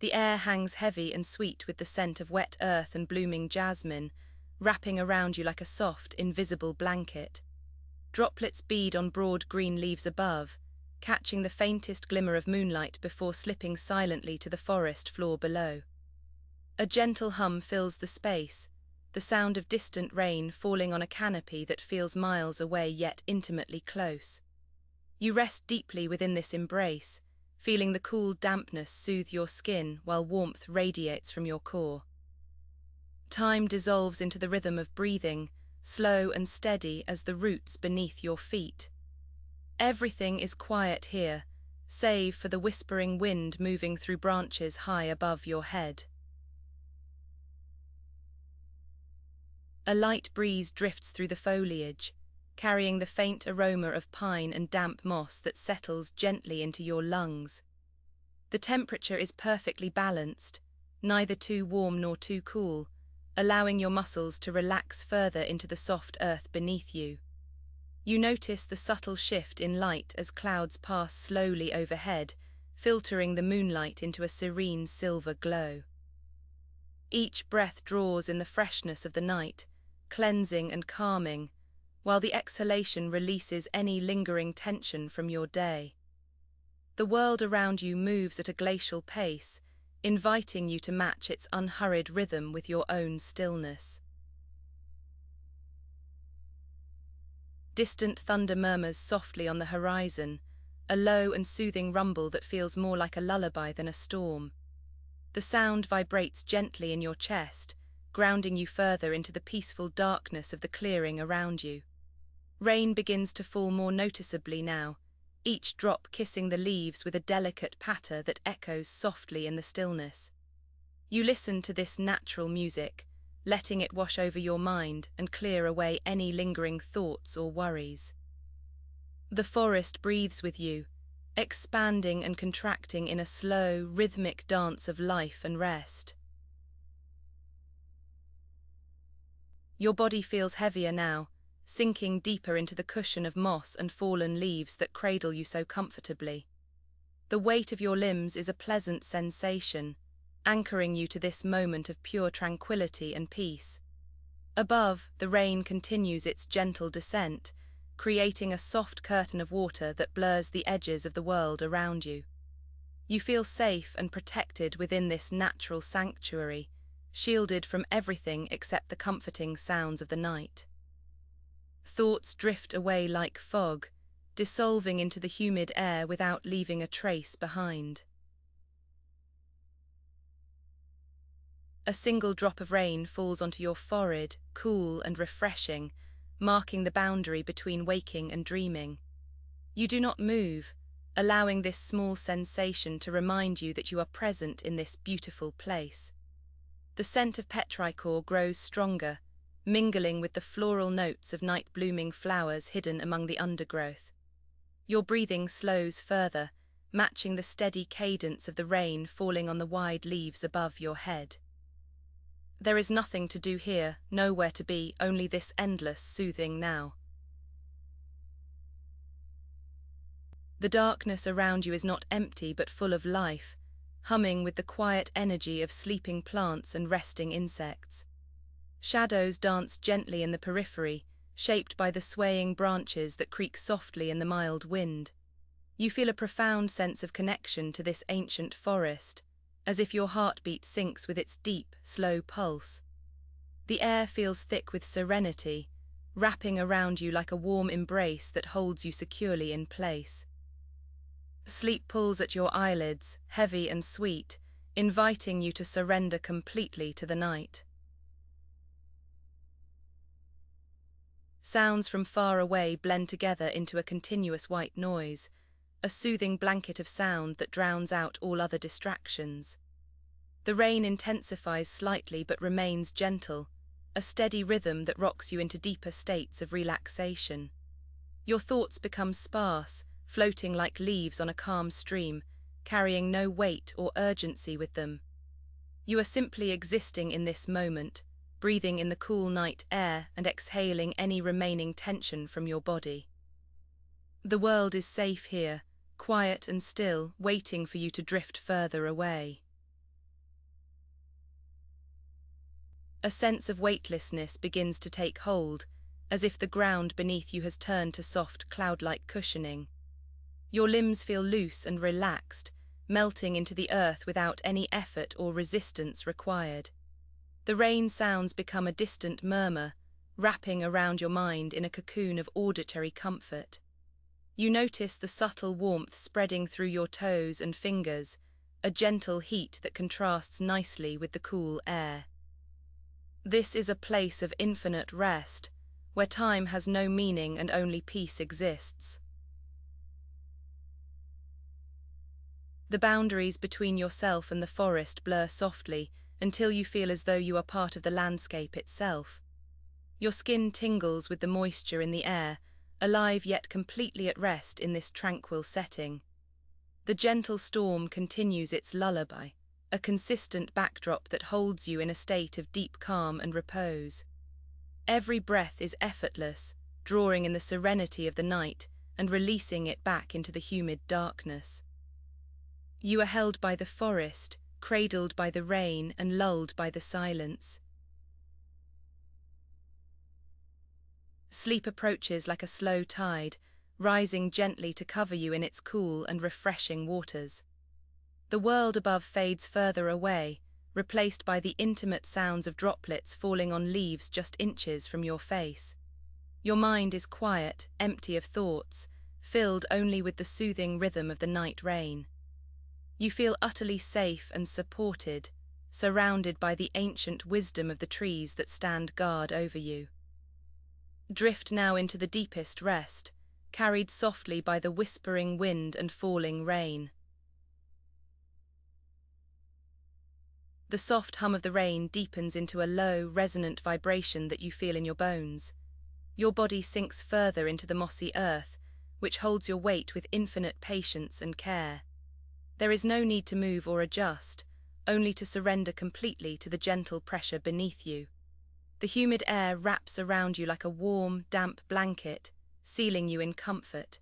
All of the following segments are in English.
The air hangs heavy and sweet with the scent of wet earth and blooming jasmine, wrapping around you like a soft, invisible blanket. Droplets bead on broad green leaves above, catching the faintest glimmer of moonlight before slipping silently to the forest floor below. A gentle hum fills the space, the sound of distant rain falling on a canopy that feels miles away yet intimately close. You rest deeply within this embrace, feeling the cool dampness soothe your skin while warmth radiates from your core. Time dissolves into the rhythm of breathing, slow and steady as the roots beneath your feet. Everything is quiet here, save for the whispering wind moving through branches high above your head. A light breeze drifts through the foliage, carrying the faint aroma of pine and damp moss that settles gently into your lungs. The temperature is perfectly balanced, neither too warm nor too cool, allowing your muscles to relax further into the soft earth beneath you. You notice the subtle shift in light as clouds pass slowly overhead, filtering the moonlight into a serene silver glow. Each breath draws in the freshness of the night, cleansing and calming, while the exhalation releases any lingering tension from your day. The world around you moves at a glacial pace, inviting you to match its unhurried rhythm with your own stillness. Distant thunder murmurs softly on the horizon, a low and soothing rumble that feels more like a lullaby than a storm. The sound vibrates gently in your chest, grounding you further into the peaceful darkness of the clearing around you. Rain begins to fall more noticeably now, each drop kissing the leaves with a delicate patter that echoes softly in the stillness. You listen to this natural music, letting it wash over your mind and clear away any lingering thoughts or worries. The forest breathes with you, expanding and contracting in a slow, rhythmic dance of life and rest. Your body feels heavier now, sinking deeper into the cushion of moss and fallen leaves that cradle you so comfortably. The weight of your limbs is a pleasant sensation, anchoring you to this moment of pure tranquility and peace. Above, the rain continues its gentle descent, creating a soft curtain of water that blurs the edges of the world around you. You feel safe and protected within this natural sanctuary, shielded from everything except the comforting sounds of the night. Thoughts drift away like fog, dissolving into the humid air without leaving a trace behind. A single drop of rain falls onto your forehead, cool and refreshing, marking the boundary between waking and dreaming. You do not move, allowing this small sensation to remind you that you are present in this beautiful place. The scent of petrichor grows stronger, mingling with the floral notes of night-blooming flowers hidden among the undergrowth. Your breathing slows further, matching the steady cadence of the rain falling on the wide leaves above your head. There is nothing to do here, nowhere to be, only this endless soothing now. The darkness around you is not empty but full of life, humming with the quiet energy of sleeping plants and resting insects. Shadows dance gently in the periphery, shaped by the swaying branches that creak softly in the mild wind. You feel a profound sense of connection to this ancient forest, as if your heartbeat syncs with its deep, slow pulse. The air feels thick with serenity, wrapping around you like a warm embrace that holds you securely in place. Sleep pulls at your eyelids, heavy and sweet, inviting you to surrender completely to the night. Sounds from far away blend together into a continuous white noise, a soothing blanket of sound that drowns out all other distractions. The rain intensifies slightly but remains gentle, a steady rhythm that rocks you into deeper states of relaxation. Your thoughts become sparse, floating like leaves on a calm stream, carrying no weight or urgency with them. You are simply existing in this moment, breathing in the cool night air and exhaling any remaining tension from your body. The world is safe here, quiet and still, waiting for you to drift further away. A sense of weightlessness begins to take hold, as if the ground beneath you has turned to soft cloud-like cushioning. Your limbs feel loose and relaxed, melting into the earth without any effort or resistance required. The rain sounds become a distant murmur, wrapping around your mind in a cocoon of auditory comfort. You notice the subtle warmth spreading through your toes and fingers, a gentle heat that contrasts nicely with the cool air. This is a place of infinite rest, where time has no meaning and only peace exists. The boundaries between yourself and the forest blur softly until you feel as though you are part of the landscape itself. Your skin tingles with the moisture in the air, alive yet completely at rest in this tranquil setting. The gentle storm continues its lullaby, a consistent backdrop that holds you in a state of deep calm and repose. Every breath is effortless, drawing in the serenity of the night and releasing it back into the humid darkness. You are held by the forest, cradled by the rain and lulled by the silence. Sleep approaches like a slow tide, rising gently to cover you in its cool and refreshing waters. The world above fades further away, replaced by the intimate sounds of droplets falling on leaves just inches from your face. Your mind is quiet, empty of thoughts, filled only with the soothing rhythm of the night rain. You feel utterly safe and supported, surrounded by the ancient wisdom of the trees that stand guard over you. Drift now into the deepest rest, carried softly by the whispering wind and falling rain. The soft hum of the rain deepens into a low, resonant vibration that you feel in your bones. Your body sinks further into the mossy earth, which holds your weight with infinite patience and care. There is no need to move or adjust, only to surrender completely to the gentle pressure beneath you. The humid air wraps around you like a warm, damp blanket, sealing you in comfort.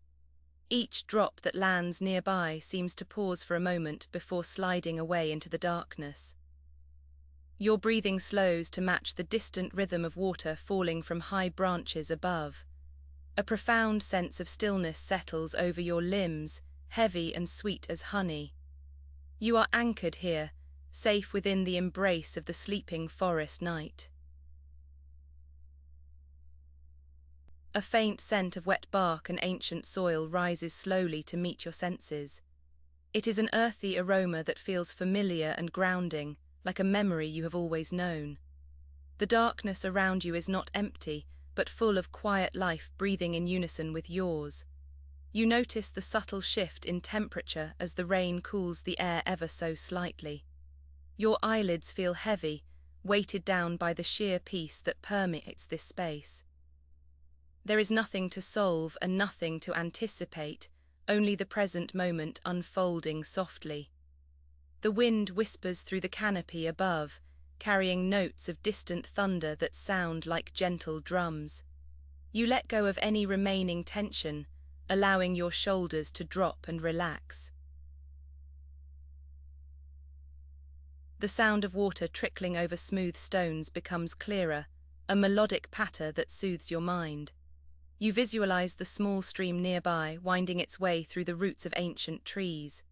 Each drop that lands nearby seems to pause for a moment before sliding away into the darkness. Your breathing slows to match the distant rhythm of water falling from high branches above. A profound sense of stillness settles over your limbs, heavy and sweet as honey. You are anchored here, safe within the embrace of the sleeping forest night. A faint scent of wet bark and ancient soil rises slowly to meet your senses. It is an earthy aroma that feels familiar and grounding, like a memory you have always known. The darkness around you is not empty, but full of quiet life breathing in unison with yours. You notice the subtle shift in temperature as the rain cools the air ever so slightly. Your eyelids feel heavy, weighted down by the sheer peace that permeates this space. There is nothing to solve and nothing to anticipate, only the present moment unfolding softly. The wind whispers through the canopy above, carrying notes of distant thunder that sound like gentle drums. You let go of any remaining tension, allowing your shoulders to drop and relax. The sound of water trickling over smooth stones becomes clearer, a melodic patter that soothes your mind. You visualize the small stream nearby winding its way through the roots of ancient trees.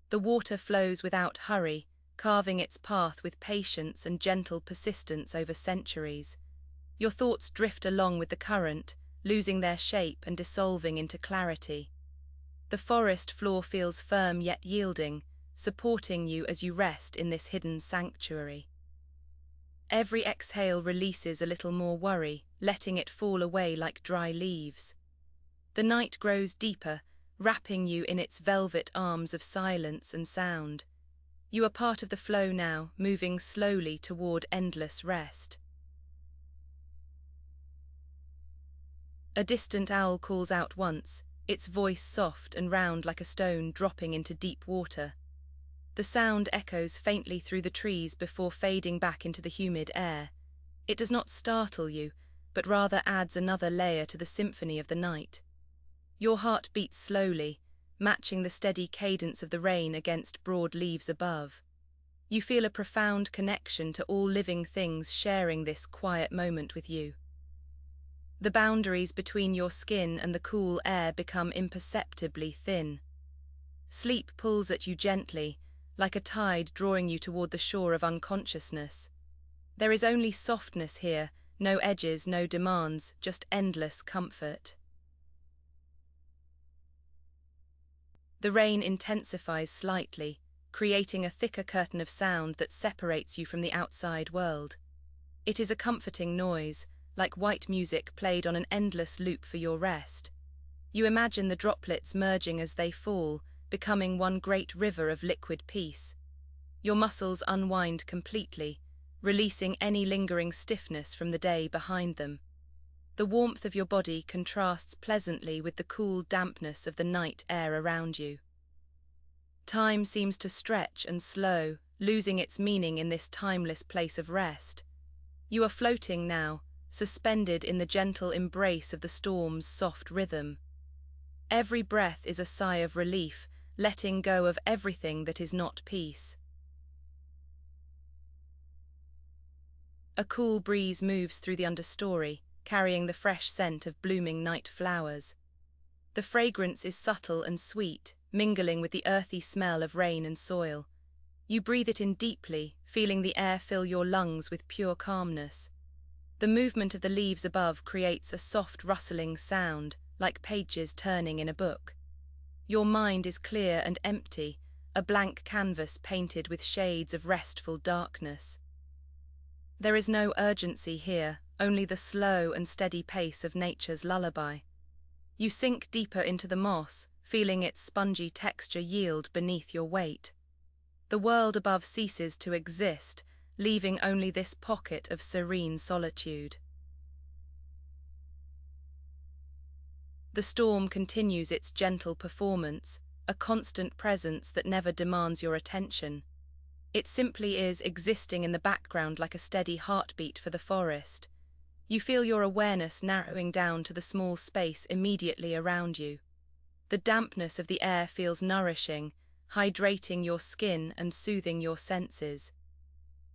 The water flows without hurry, carving its path with patience and gentle persistence over centuries. Your thoughts drift along with the current, losing their shape and dissolving into clarity. The forest floor feels firm yet yielding, supporting you as you rest in this hidden sanctuary. Every exhale releases a little more worry, letting it fall away like dry leaves. The night grows deeper, wrapping you in its velvet arms of silence and sound. You are part of the flow now, moving slowly toward endless rest. A distant owl calls out once, its voice soft and round like a stone dropping into deep water. The sound echoes faintly through the trees before fading back into the humid air. It does not startle you, but rather adds another layer to the symphony of the night. Your heart beats slowly, matching the steady cadence of the rain against broad leaves above. You feel a profound connection to all living things sharing this quiet moment with you. The boundaries between your skin and the cool air become imperceptibly thin. Sleep pulls at you gently, like a tide drawing you toward the shore of unconsciousness. There is only softness here, no edges, no demands, just endless comfort. The rain intensifies slightly, creating a thicker curtain of sound that separates you from the outside world. It is a comforting noise, like white music played on an endless loop for your rest. You imagine the droplets merging as they fall, becoming one great river of liquid peace. Your muscles unwind completely, releasing any lingering stiffness from the day behind them. The warmth of your body contrasts pleasantly with the cool dampness of the night air around you. Time seems to stretch and slow, losing its meaning in this timeless place of rest. You are floating now, suspended in the gentle embrace of the storm's soft rhythm. Every breath is a sigh of relief, letting go of everything that is not peace. A cool breeze moves through the understory, carrying the fresh scent of blooming night flowers. The fragrance is subtle and sweet, mingling with the earthy smell of rain and soil. You breathe it in deeply, feeling the air fill your lungs with pure calmness. The movement of the leaves above creates a soft rustling sound, like pages turning in a book. Your mind is clear and empty, a blank canvas painted with shades of restful darkness. There is no urgency here, only the slow and steady pace of nature's lullaby. You sink deeper into the moss, feeling its spongy texture yield beneath your weight. The world above ceases to exist, leaving only this pocket of serene solitude. The storm continues its gentle performance, a constant presence that never demands your attention. It simply is existing in the background like a steady heartbeat for the forest. You feel your awareness narrowing down to the small space immediately around you. The dampness of the air feels nourishing, hydrating your skin and soothing your senses.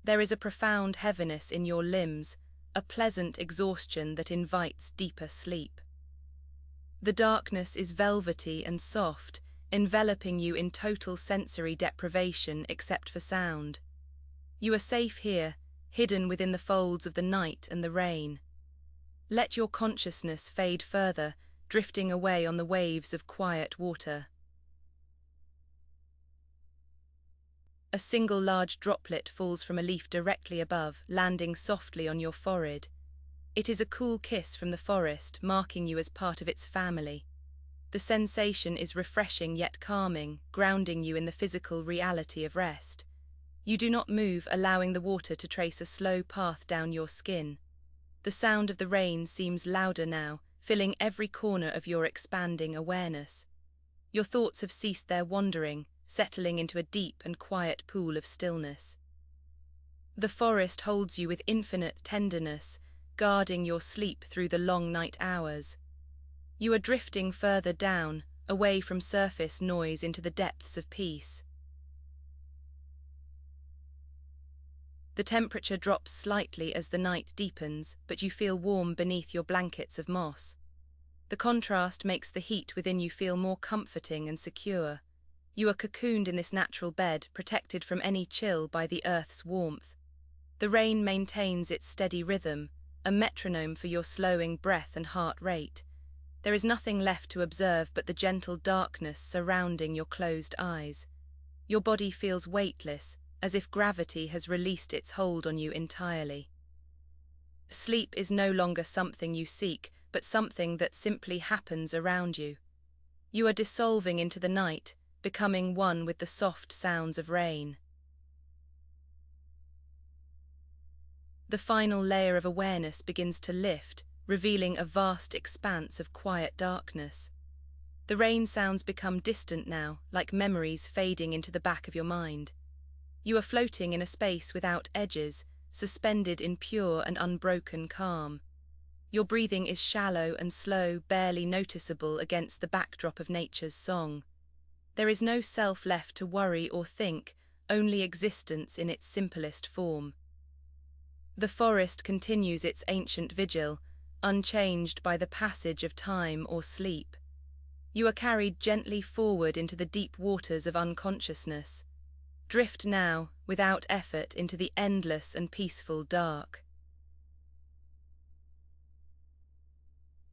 There is a profound heaviness in your limbs, a pleasant exhaustion that invites deeper sleep. The darkness is velvety and soft, enveloping you in total sensory deprivation except for sound. You are safe here, hidden within the folds of the night and the rain. Let your consciousness fade further, drifting away on the waves of quiet water. A single large droplet falls from a leaf directly above, landing softly on your forehead. It is a cool kiss from the forest, marking you as part of its family. The sensation is refreshing yet calming, grounding you in the physical reality of rest. You do not move, allowing the water to trace a slow path down your skin. The sound of the rain seems louder now, filling every corner of your expanding awareness. Your thoughts have ceased their wandering, settling into a deep and quiet pool of stillness. The forest holds you with infinite tenderness, guarding your sleep through the long night hours. You are drifting further down, away from surface noise into the depths of peace. The temperature drops slightly as the night deepens, but you feel warm beneath your blankets of moss. The contrast makes the heat within you feel more comforting and secure. You are cocooned in this natural bed, protected from any chill by the earth's warmth. The rain maintains its steady rhythm, a metronome for your slowing breath and heart rate. There is nothing left to observe but the gentle darkness surrounding your closed eyes. Your body feels weightless, as if gravity has released its hold on you entirely. Sleep is no longer something you seek, but something that simply happens around you. You are dissolving into the night, becoming one with the soft sounds of rain. The final layer of awareness begins to lift, revealing a vast expanse of quiet darkness. The rain sounds become distant now, like memories fading into the back of your mind. You are floating in a space without edges, suspended in pure and unbroken calm. Your breathing is shallow and slow, barely noticeable against the backdrop of nature's song. There is no self left to worry or think, only existence in its simplest form. The forest continues its ancient vigil, unchanged by the passage of time or sleep. You are carried gently forward into the deep waters of unconsciousness. Drift now, without effort, into the endless and peaceful dark.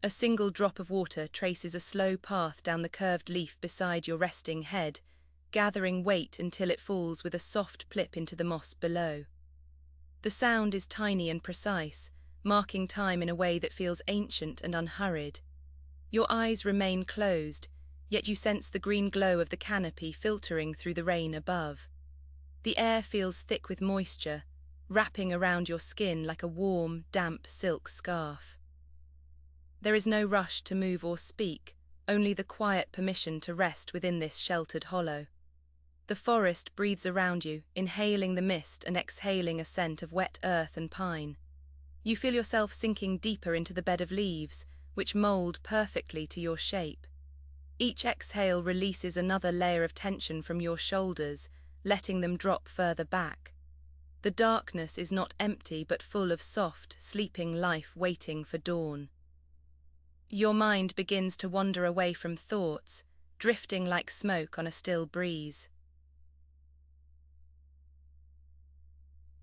A single drop of water traces a slow path down the curved leaf beside your resting head, gathering weight until it falls with a soft plip into the moss below. The sound is tiny and precise, marking time in a way that feels ancient and unhurried. Your eyes remain closed, yet you sense the green glow of the canopy filtering through the rain above. The air feels thick with moisture, wrapping around your skin like a warm, damp silk scarf. There is no rush to move or speak, only the quiet permission to rest within this sheltered hollow. The forest breathes around you, inhaling the mist and exhaling a scent of wet earth and pine. You feel yourself sinking deeper into the bed of leaves, which mold perfectly to your shape. Each exhale releases another layer of tension from your shoulders, letting them drop further back. The darkness is not empty but full of soft, sleeping life waiting for dawn. Your mind begins to wander away from thoughts, drifting like smoke on a still breeze.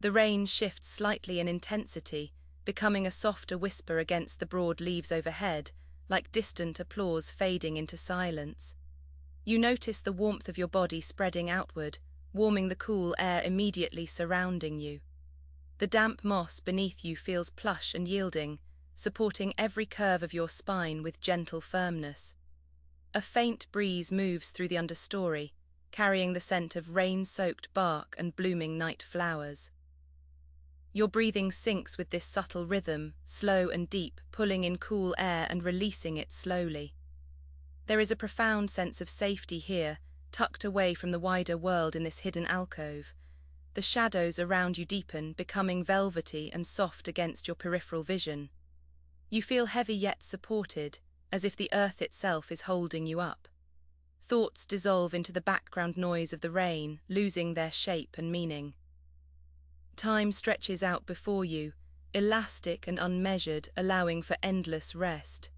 The rain shifts slightly in intensity, becoming a softer whisper against the broad leaves overhead, like distant applause fading into silence. You notice the warmth of your body spreading outward, warming the cool air immediately surrounding you. The damp moss beneath you feels plush and yielding, supporting every curve of your spine with gentle firmness. A faint breeze moves through the understory, carrying the scent of rain-soaked bark and blooming night flowers. Your breathing syncs with this subtle rhythm, slow and deep, pulling in cool air and releasing it slowly. There is a profound sense of safety here, tucked away from the wider world in this hidden alcove. The shadows around you deepen, becoming velvety and soft against your peripheral vision. You feel heavy yet supported, as if the earth itself is holding you up. Thoughts dissolve into the background noise of the rain, losing their shape and meaning. Time stretches out before you, elastic and unmeasured, allowing for endless rest.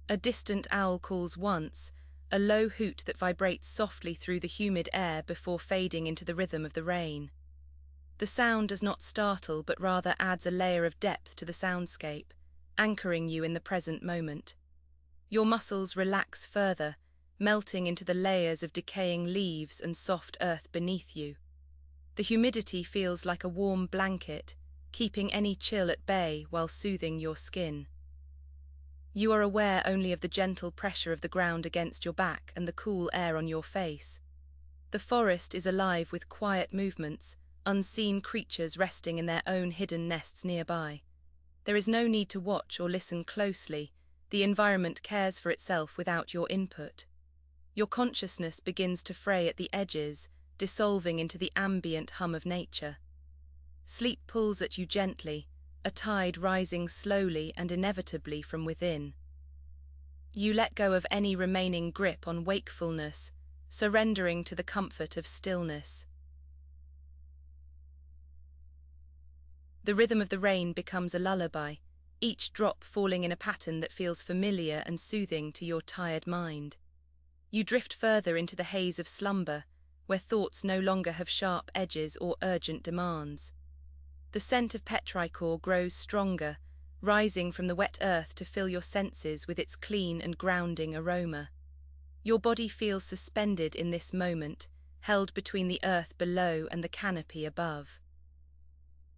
A distant owl calls once, a low hoot that vibrates softly through the humid air before fading into the rhythm of the rain. The sound does not startle, but rather adds a layer of depth to the soundscape, anchoring you in the present moment. Your muscles relax further, melting into the layers of decaying leaves and soft earth beneath you. The humidity feels like a warm blanket, keeping any chill at bay while soothing your skin. You are aware only of the gentle pressure of the ground against your back and the cool air on your face. The forest is alive with quiet movements, unseen creatures resting in their own hidden nests nearby. There is no need to watch or listen closely. The environment cares for itself without your input. Your consciousness begins to fray at the edges, dissolving into the ambient hum of nature. Sleep pulls at you gently, a tide rising slowly and inevitably from within. You let go of any remaining grip on wakefulness, surrendering to the comfort of stillness. The rhythm of the rain becomes a lullaby, each drop falling in a pattern that feels familiar and soothing to your tired mind. You drift further into the haze of slumber, where thoughts no longer have sharp edges or urgent demands. The scent of petrichor grows stronger, rising from the wet earth to fill your senses with its clean and grounding aroma. Your body feels suspended in this moment, held between the earth below and the canopy above.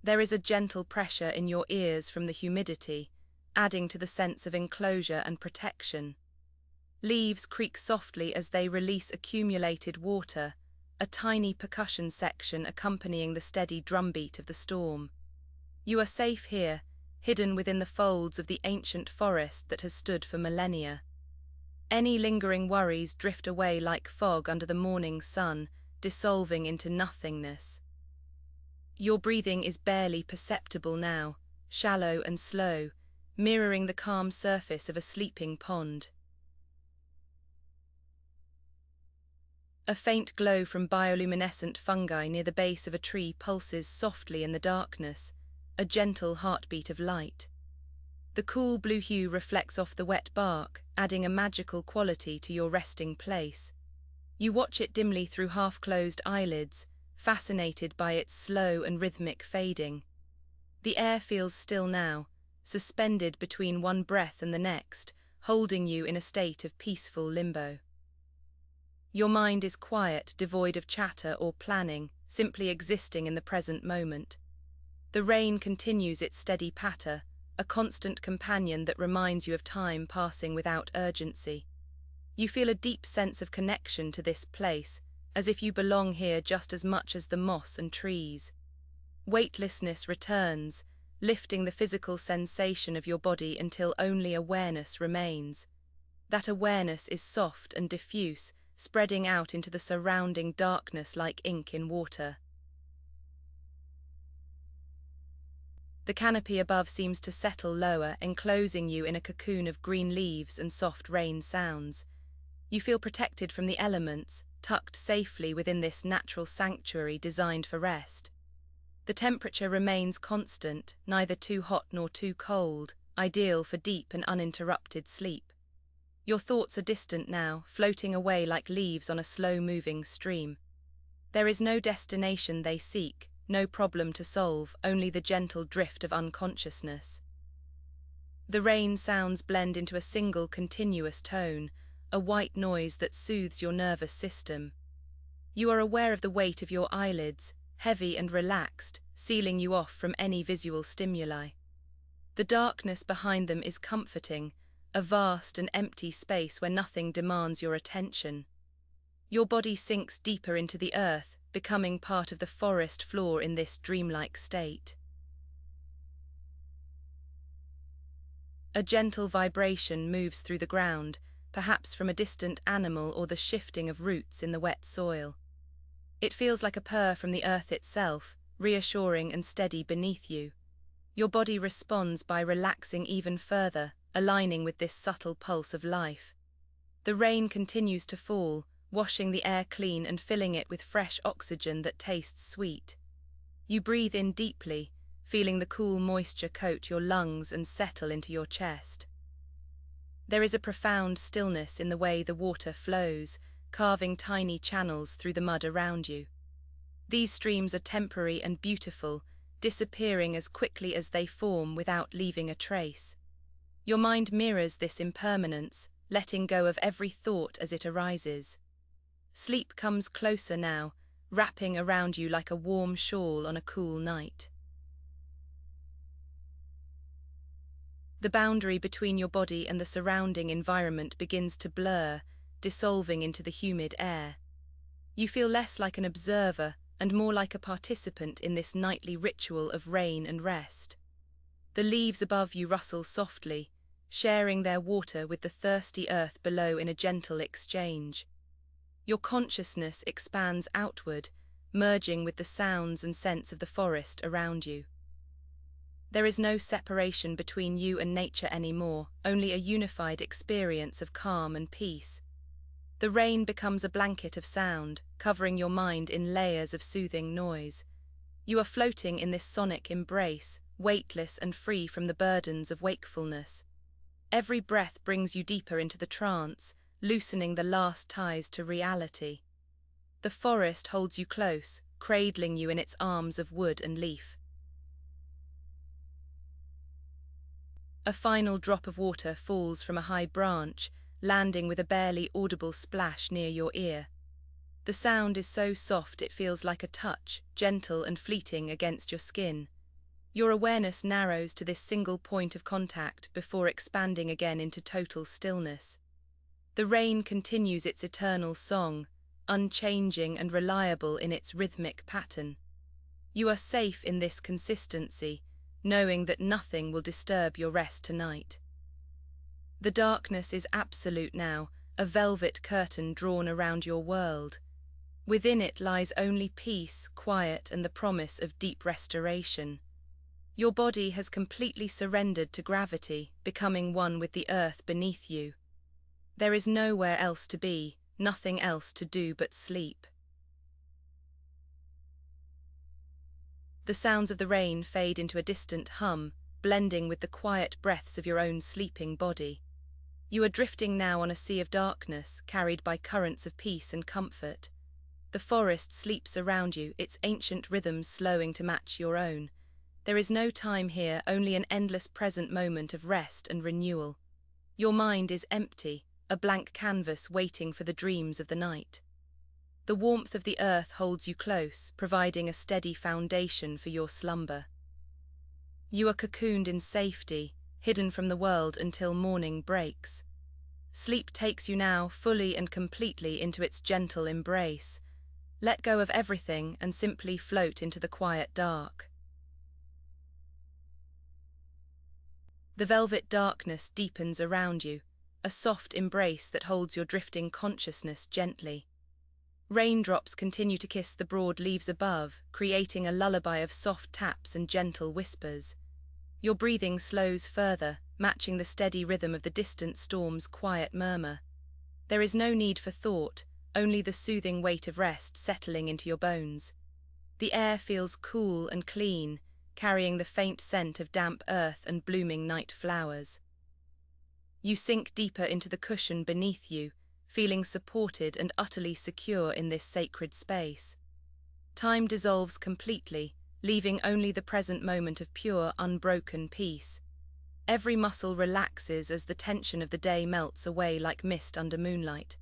There is a gentle pressure in your ears from the humidity, adding to the sense of enclosure and protection. Leaves creak softly as they release accumulated water, a tiny percussion section accompanying the steady drumbeat of the storm. You are safe here, hidden within the folds of the ancient forest that has stood for millennia. Any lingering worries drift away like fog under the morning sun, dissolving into nothingness. Your breathing is barely perceptible now, shallow and slow, mirroring the calm surface of a sleeping pond. A faint glow from bioluminescent fungi near the base of a tree pulses softly in the darkness, a gentle heartbeat of light. The cool blue hue reflects off the wet bark, adding a magical quality to your resting place. You watch it dimly through half-closed eyelids, fascinated by its slow and rhythmic fading. The air feels still now, suspended between one breath and the next, holding you in a state of peaceful limbo. Your mind is quiet, devoid of chatter or planning, simply existing in the present moment. The rain continues its steady patter, a constant companion that reminds you of time passing without urgency. You feel a deep sense of connection to this place, as if you belong here just as much as the moss and trees. Weightlessness returns, lifting the physical sensation of your body until only awareness remains. That awareness is soft and diffuse, spreading out into the surrounding darkness like ink in water. The canopy above seems to settle lower, enclosing you in a cocoon of green leaves and soft rain sounds. You feel protected from the elements, tucked safely within this natural sanctuary designed for rest. The temperature remains constant, neither too hot nor too cold, ideal for deep and uninterrupted sleep. Your thoughts are distant now, floating away like leaves on a slow-moving stream. There is no destination they seek, no problem to solve, only the gentle drift of unconsciousness. The rain sounds blend into a single continuous tone, a white noise that soothes your nervous system. You are aware of the weight of your eyelids, heavy and relaxed, sealing you off from any visual stimuli. The darkness behind them is comforting, a vast and empty space where nothing demands your attention. Your body sinks deeper into the earth, becoming part of the forest floor in this dreamlike state. A gentle vibration moves through the ground, perhaps from a distant animal or the shifting of roots in the wet soil. It feels like a purr from the earth itself, reassuring and steady beneath you. Your body responds by relaxing even further, aligning with this subtle pulse of life. The rain continues to fall, washing the air clean and filling it with fresh oxygen that tastes sweet. You breathe in deeply, feeling the cool moisture coat your lungs and settle into your chest. There is a profound stillness in the way the water flows, carving tiny channels through the mud around you. These streams are temporary and beautiful, disappearing as quickly as they form without leaving a trace. Your mind mirrors this impermanence, letting go of every thought as it arises. Sleep comes closer now, wrapping around you like a warm shawl on a cool night. The boundary between your body and the surrounding environment begins to blur, dissolving into the humid air. You feel less like an observer and more like a participant in this nightly ritual of rain and rest. The leaves above you rustle softly, sharing their water with the thirsty earth below in a gentle exchange. Your consciousness expands outward, merging with the sounds and scents of the forest around you. There is no separation between you and nature anymore, only a unified experience of calm and peace. The rain becomes a blanket of sound, covering your mind in layers of soothing noise. You are floating in this sonic embrace, weightless and free from the burdens of wakefulness. Every breath brings you deeper into the trance, loosening the last ties to reality. The forest holds you close, cradling you in its arms of wood and leaf. A final drop of water falls from a high branch, landing with a barely audible splash near your ear. The sound is so soft it feels like a touch, gentle and fleeting against your skin. Your awareness narrows to this single point of contact before expanding again into total stillness. The rain continues its eternal song, unchanging and reliable in its rhythmic pattern. You are safe in this consistency, knowing that nothing will disturb your rest tonight. The darkness is absolute now, a velvet curtain drawn around your world. Within it lies only peace, quiet, and the promise of deep restoration. Your body has completely surrendered to gravity, becoming one with the earth beneath you. There is nowhere else to be, nothing else to do but sleep. The sounds of the rain fade into a distant hum, blending with the quiet breaths of your own sleeping body. You are drifting now on a sea of darkness, carried by currents of peace and comfort. The forest sleeps around you, its ancient rhythms slowing to match your own. There is no time here, only an endless present moment of rest and renewal. Your mind is empty, a blank canvas waiting for the dreams of the night. The warmth of the earth holds you close, providing a steady foundation for your slumber. You are cocooned in safety, hidden from the world until morning breaks. Sleep takes you now fully and completely into its gentle embrace. Let go of everything and simply float into the quiet dark. The velvet darkness deepens around you, a soft embrace that holds your drifting consciousness gently. Raindrops continue to kiss the broad leaves above, creating a lullaby of soft taps and gentle whispers. Your breathing slows further, matching the steady rhythm of the distant storm's quiet murmur. There is no need for thought, only the soothing weight of rest settling into your bones. The air feels cool and clean, carrying the faint scent of damp earth and blooming night flowers. You sink deeper into the cushion beneath you, feeling supported and utterly secure in this sacred space. Time dissolves completely, leaving only the present moment of pure, unbroken peace. Every muscle relaxes as the tension of the day melts away like mist under moonlight.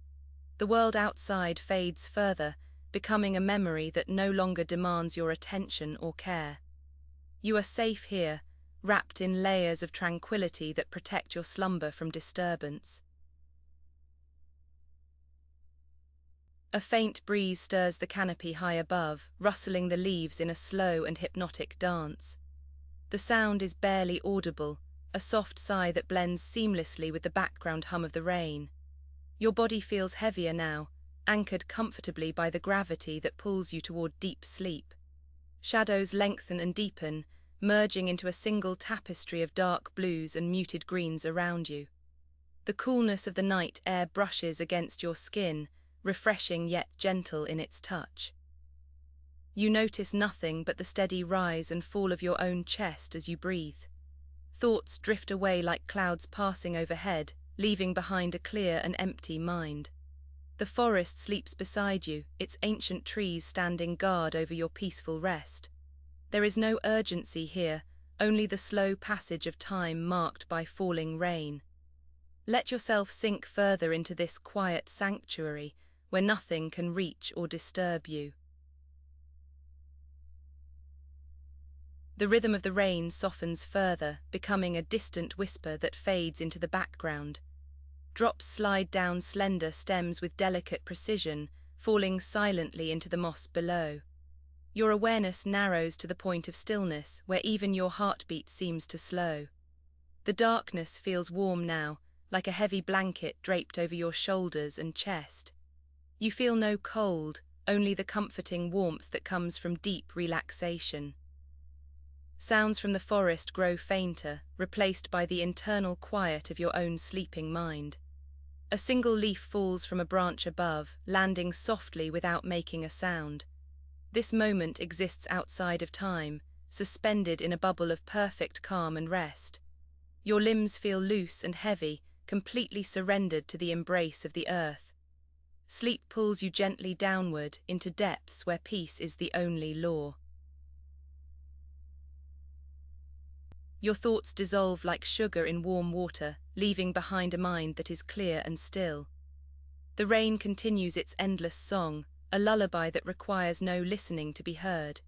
The world outside fades further, becoming a memory that no longer demands your attention or care. You are safe here, wrapped in layers of tranquility that protect your slumber from disturbance. A faint breeze stirs the canopy high above, rustling the leaves in a slow and hypnotic dance. The sound is barely audible, a soft sigh that blends seamlessly with the background hum of the rain. Your body feels heavier now, anchored comfortably by the gravity that pulls you toward deep sleep. Shadows lengthen and deepen, merging into a single tapestry of dark blues and muted greens around you. The coolness of the night air brushes against your skin, refreshing yet gentle in its touch. You notice nothing but the steady rise and fall of your own chest as you breathe. Thoughts drift away like clouds passing overhead, leaving behind a clear and empty mind. The forest sleeps beside you, its ancient trees standing guard over your peaceful rest. There is no urgency here, only the slow passage of time marked by falling rain. Let yourself sink further into this quiet sanctuary, where nothing can reach or disturb you. The rhythm of the rain softens further, becoming a distant whisper that fades into the background. Drops slide down slender stems with delicate precision, falling silently into the moss below. Your awareness narrows to the point of stillness, where even your heartbeat seems to slow. The darkness feels warm now, like a heavy blanket draped over your shoulders and chest. You feel no cold, only the comforting warmth that comes from deep relaxation. Sounds from the forest grow fainter, replaced by the internal quiet of your own sleeping mind. A single leaf falls from a branch above, landing softly without making a sound. This moment exists outside of time, suspended in a bubble of perfect calm and rest. Your limbs feel loose and heavy, completely surrendered to the embrace of the earth. Sleep pulls you gently downward into depths where peace is the only law. Your thoughts dissolve like sugar in warm water, leaving behind a mind that is clear and still. The rain continues its endless song, a lullaby that requires no listening to be heard.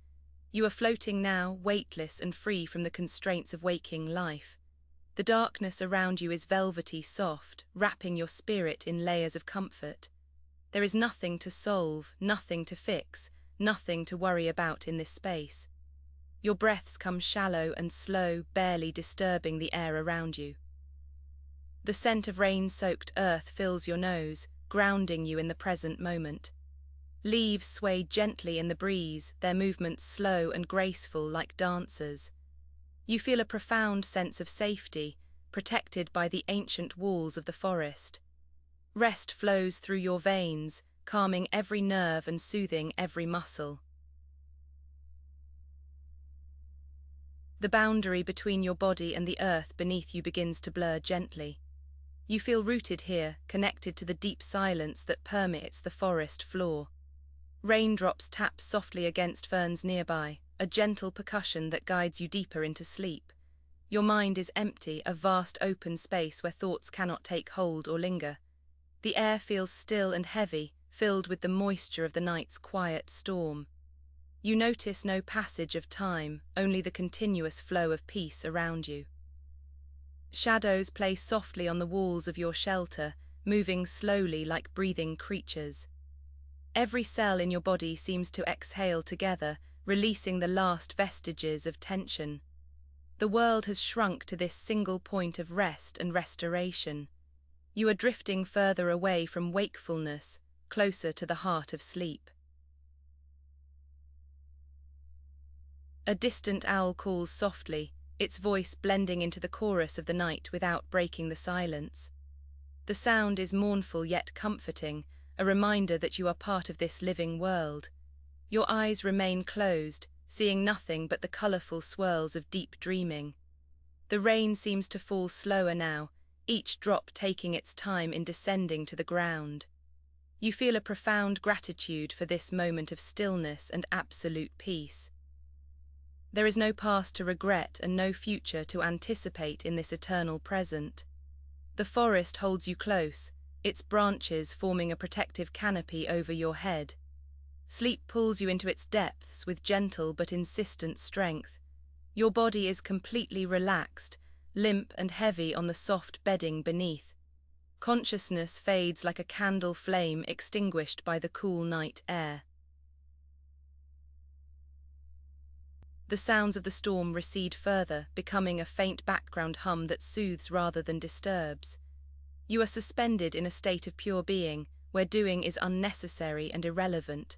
You are floating now, weightless and free from the constraints of waking life. The darkness around you is velvety soft, wrapping your spirit in layers of comfort. There is nothing to solve, nothing to fix, nothing to worry about in this space. Your breaths come shallow and slow, barely disturbing the air around you. The scent of rain-soaked earth fills your nose, grounding you in the present moment. Leaves sway gently in the breeze, their movements slow and graceful like dancers. You feel a profound sense of safety, protected by the ancient walls of the forest. Rest flows through your veins, calming every nerve and soothing every muscle. The boundary between your body and the earth beneath you begins to blur gently. You feel rooted here, connected to the deep silence that permeates the forest floor. Raindrops tap softly against ferns nearby, a gentle percussion that guides you deeper into sleep. Your mind is empty, a vast open space where thoughts cannot take hold or linger. The air feels still and heavy, filled with the moisture of the night's quiet storm. You notice no passage of time, only the continuous flow of peace around you. Shadows play softly on the walls of your shelter, moving slowly like breathing creatures. Every cell in your body seems to exhale together, releasing the last vestiges of tension. The world has shrunk to this single point of rest and restoration. You are drifting further away from wakefulness, closer to the heart of sleep. A distant owl calls softly, its voice blending into the chorus of the night without breaking the silence. The sound is mournful yet comforting, a reminder that you are part of this living world. Your eyes remain closed, seeing nothing but the colourful swirls of deep dreaming. The rain seems to fall slower now, each drop taking its time in descending to the ground. You feel a profound gratitude for this moment of stillness and absolute peace. There is no past to regret and no future to anticipate in this eternal present. The forest holds you close, its branches forming a protective canopy over your head. Sleep pulls you into its depths with gentle but insistent strength. Your body is completely relaxed, limp and heavy on the soft bedding beneath. Consciousness fades like a candle flame extinguished by the cool night air. The sounds of the storm recede further, becoming a faint background hum that soothes rather than disturbs. You are suspended in a state of pure being, where doing is unnecessary and irrelevant.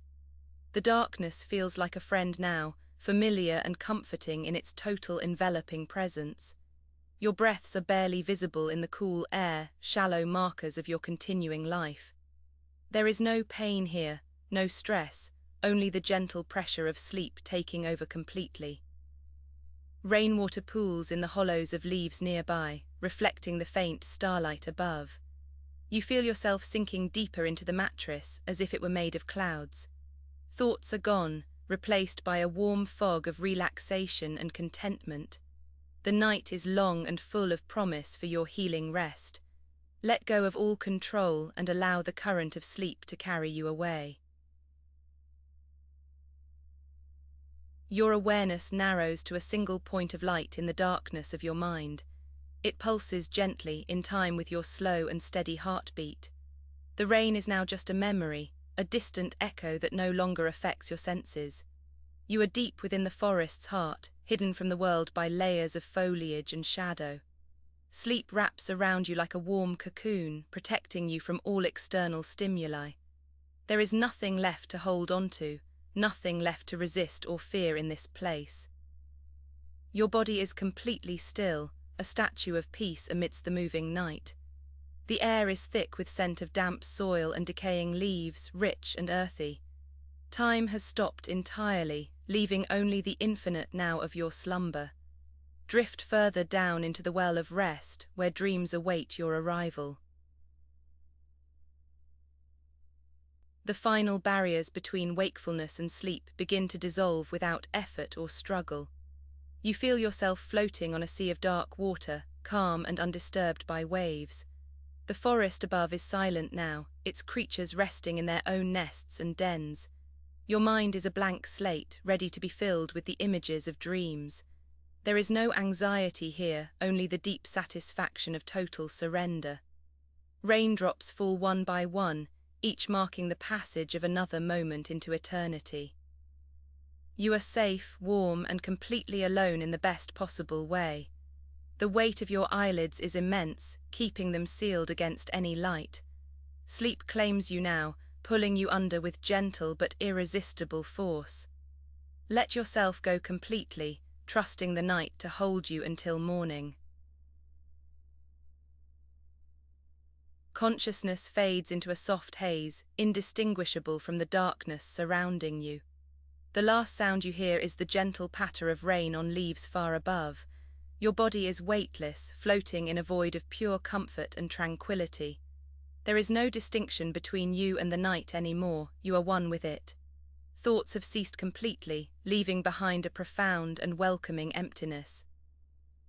The darkness feels like a friend now, familiar and comforting in its total enveloping presence. Your breaths are barely visible in the cool air, shallow markers of your continuing life. There is no pain here, no stress, only the gentle pressure of sleep taking over completely. Rainwater pools in the hollows of leaves nearby, reflecting the faint starlight above. You feel yourself sinking deeper into the mattress, as if it were made of clouds. Thoughts are gone, replaced by a warm fog of relaxation and contentment. The night is long and full of promise for your healing rest. Let go of all control and allow the current of sleep to carry you away. Your awareness narrows to a single point of light in the darkness of your mind. It pulses gently, in time with your slow and steady heartbeat. The rain is now just a memory, a distant echo that no longer affects your senses. You are deep within the forest's heart, hidden from the world by layers of foliage and shadow. Sleep wraps around you like a warm cocoon, protecting you from all external stimuli. There is nothing left to hold on to, nothing left to resist or fear in this place. Your body is completely still, a statue of peace amidst the moving night. The air is thick with scent of damp soil and decaying leaves, rich and earthy. Time has stopped entirely, leaving only the infinite now of your slumber. Drift further down into the well of rest, where dreams await your arrival. The final barriers between wakefulness and sleep begin to dissolve without effort or struggle. You feel yourself floating on a sea of dark water, calm and undisturbed by waves. The forest above is silent now, its creatures resting in their own nests and dens. Your mind is a blank slate, ready to be filled with the images of dreams. There is no anxiety here, only the deep satisfaction of total surrender. Raindrops fall one by one, each marking the passage of another moment into eternity. You are safe, warm, and completely alone in the best possible way. The weight of your eyelids is immense, keeping them sealed against any light. Sleep claims you now, pulling you under with gentle but irresistible force. Let yourself go completely, trusting the night to hold you until morning. Consciousness fades into a soft haze, indistinguishable from the darkness surrounding you. The last sound you hear is the gentle patter of rain on leaves far above. Your body is weightless, floating in a void of pure comfort and tranquility. There is no distinction between you and the night anymore, you are one with it. Thoughts have ceased completely, leaving behind a profound and welcoming emptiness.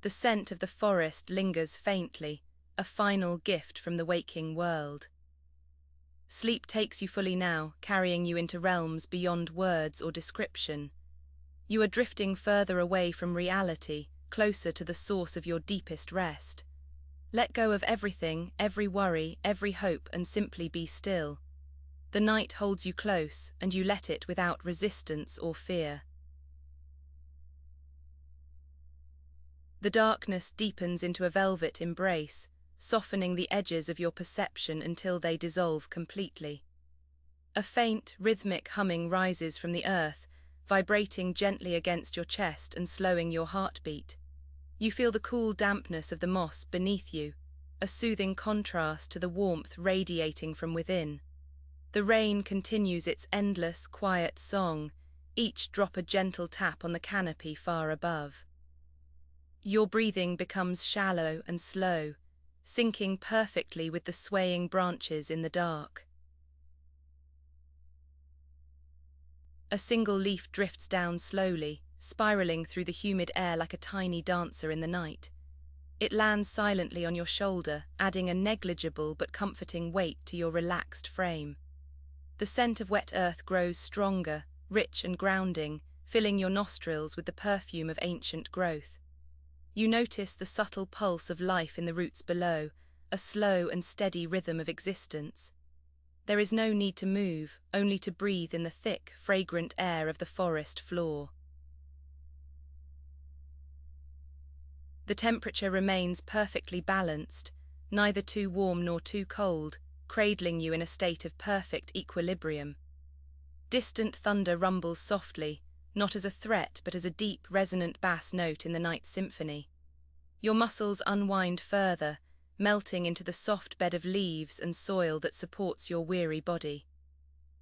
The scent of the forest lingers faintly, a final gift from the waking world. Sleep takes you fully now, carrying you into realms beyond words or description. You are drifting further away from reality, closer to the source of your deepest rest. Let go of everything, every worry, every hope, and simply be still. The night holds you close, and you let it without resistance or fear. The darkness deepens into a velvet embrace, softening the edges of your perception until they dissolve completely. A faint, rhythmic humming rises from the earth, vibrating gently against your chest and slowing your heartbeat. You feel the cool dampness of the moss beneath you, a soothing contrast to the warmth radiating from within. The rain continues its endless, quiet song, each drop a gentle tap on the canopy far above. Your breathing becomes shallow and slow, syncing perfectly with the swaying branches in the dark. A single leaf drifts down slowly, spiraling through the humid air like a tiny dancer in the night. It lands silently on your shoulder, adding a negligible but comforting weight to your relaxed frame. The scent of wet earth grows stronger, rich and grounding, filling your nostrils with the perfume of ancient growth. You notice the subtle pulse of life in the roots below, a slow and steady rhythm of existence. There is no need to move, only to breathe in the thick, fragrant air of the forest floor. The temperature remains perfectly balanced, neither too warm nor too cold, cradling you in a state of perfect equilibrium. Distant thunder rumbles softly, not as a threat but as a deep, resonant bass note in the night symphony. Your muscles unwind further, melting into the soft bed of leaves and soil that supports your weary body.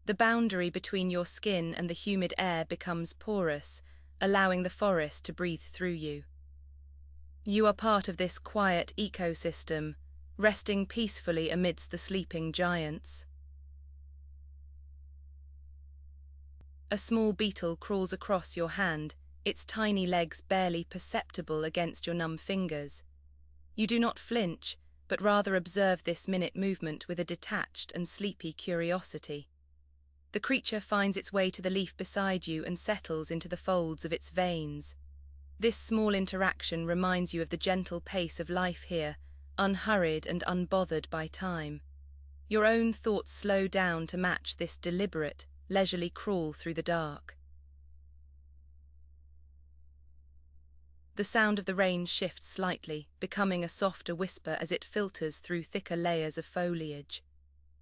The boundary between your skin and the humid air becomes porous, allowing the forest to breathe through you. You are part of this quiet ecosystem, resting peacefully amidst the sleeping giants. A small beetle crawls across your hand, its tiny legs barely perceptible against your numb fingers. You do not flinch, but rather observe this minute movement with a detached and sleepy curiosity. The creature finds its way to the leaf beside you and settles into the folds of its veins. This small interaction reminds you of the gentle pace of life here, unhurried and unbothered by time. Your own thoughts slow down to match this deliberate, leisurely crawl through the dark. The sound of the rain shifts slightly, becoming a softer whisper as it filters through thicker layers of foliage.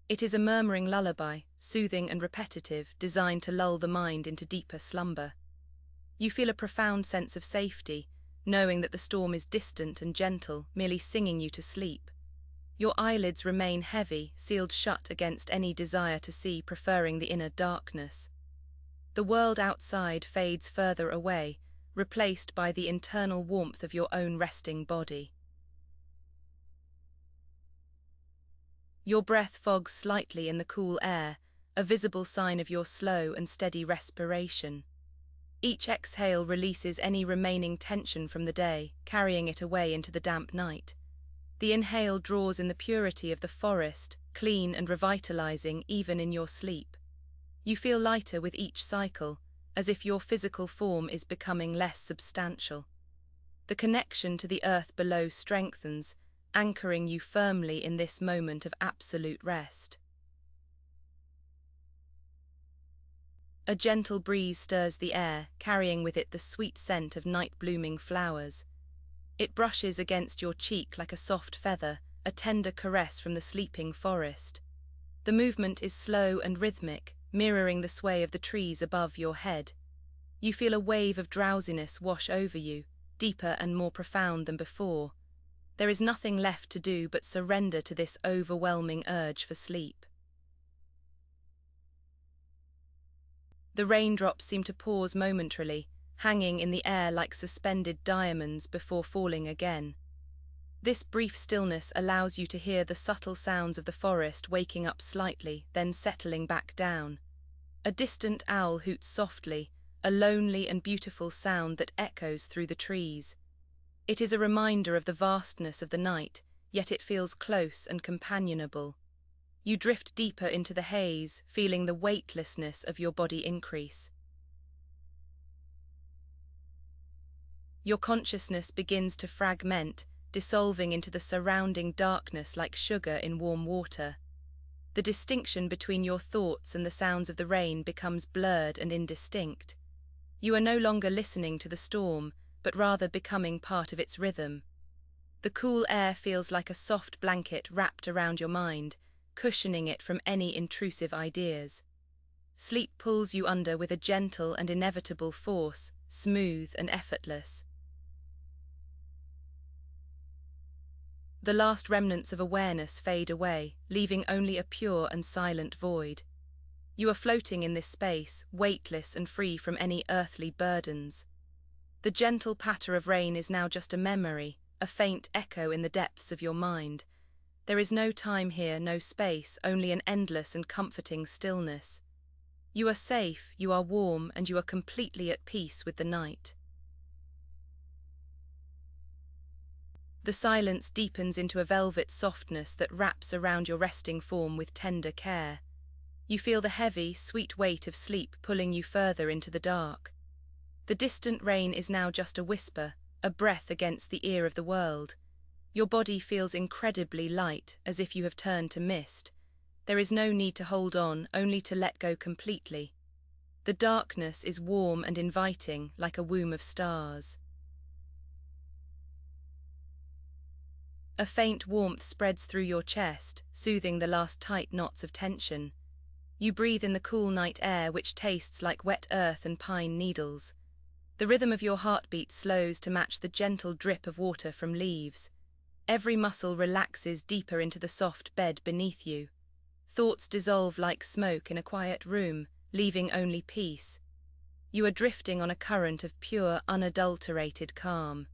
It is a murmuring lullaby, soothing and repetitive, designed to lull the mind into deeper slumber. You feel a profound sense of safety, knowing that the storm is distant and gentle, merely singing you to sleep. Your eyelids remain heavy, sealed shut against any desire to see, preferring the inner darkness. The world outside fades further away, replaced by the internal warmth of your own resting body. Your breath fogs slightly in the cool air, a visible sign of your slow and steady respiration. Each exhale releases any remaining tension from the day, carrying it away into the damp night. The inhale draws in the purity of the forest, clean and revitalizing even in your sleep. You feel lighter with each cycle, as if your physical form is becoming less substantial. The connection to the earth below strengthens, anchoring you firmly in this moment of absolute rest. A gentle breeze stirs the air, carrying with it the sweet scent of night-blooming flowers. It brushes against your cheek like a soft feather, a tender caress from the sleeping forest. The movement is slow and rhythmic, mirroring the sway of the trees above your head. You feel a wave of drowsiness wash over you, deeper and more profound than before. There is nothing left to do but surrender to this overwhelming urge for sleep. The raindrops seem to pause momentarily, hanging in the air like suspended diamonds before falling again. This brief stillness allows you to hear the subtle sounds of the forest waking up slightly, then settling back down. A distant owl hoots softly, a lonely and beautiful sound that echoes through the trees. It is a reminder of the vastness of the night, yet it feels close and companionable. You drift deeper into the haze, feeling the weightlessness of your body increase. Your consciousness begins to fragment, dissolving into the surrounding darkness like sugar in warm water. The distinction between your thoughts and the sounds of the rain becomes blurred and indistinct. You are no longer listening to the storm, but rather becoming part of its rhythm. The cool air feels like a soft blanket wrapped around your mind, cushioning it from any intrusive ideas. Sleep pulls you under with a gentle and inevitable force, smooth and effortless. The last remnants of awareness fade away, leaving only a pure and silent void. You are floating in this space, weightless and free from any earthly burdens. The gentle patter of rain is now just a memory, a faint echo in the depths of your mind. There is no time here, no space, only an endless and comforting stillness. You are safe, you are warm, and you are completely at peace with the night. The silence deepens into a velvet softness that wraps around your resting form with tender care. You feel the heavy, sweet weight of sleep pulling you further into the dark. The distant rain is now just a whisper, a breath against the ear of the world. Your body feels incredibly light, as if you have turned to mist. There is no need to hold on, only to let go completely. The darkness is warm and inviting, like a womb of stars. A faint warmth spreads through your chest, soothing the last tight knots of tension. You breathe in the cool night air, which tastes like wet earth and pine needles. The rhythm of your heartbeat slows to match the gentle drip of water from leaves. Every muscle relaxes deeper into the soft bed beneath you. Thoughts dissolve like smoke in a quiet room, leaving only peace. You are drifting on a current of pure, unadulterated calm.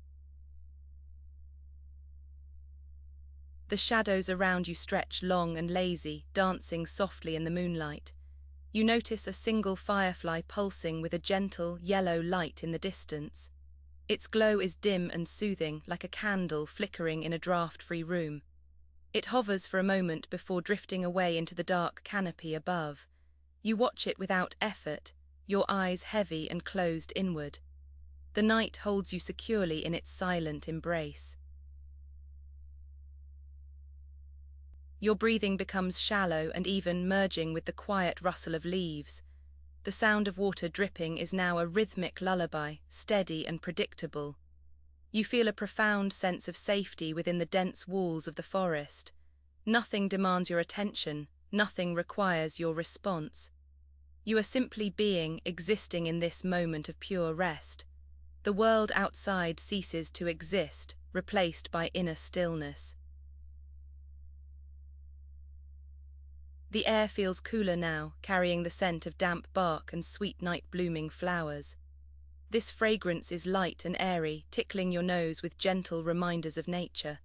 The shadows around you stretch long and lazy, dancing softly in the moonlight. You notice a single firefly pulsing with a gentle, yellow light in the distance. Its glow is dim and soothing, like a candle flickering in a draft-free room. It hovers for a moment before drifting away into the dark canopy above. You watch it without effort, your eyes heavy and closed inward. The night holds you securely in its silent embrace. Your breathing becomes shallow and even, merging with the quiet rustle of leaves. The sound of water dripping is now a rhythmic lullaby, steady and predictable. You feel a profound sense of safety within the dense walls of the forest. Nothing demands your attention, nothing requires your response. You are simply being, existing in this moment of pure rest. The world outside ceases to exist, replaced by inner stillness. The air feels cooler now, carrying the scent of damp bark and sweet night-blooming flowers. This fragrance is light and airy, tickling your nose with gentle reminders of nature.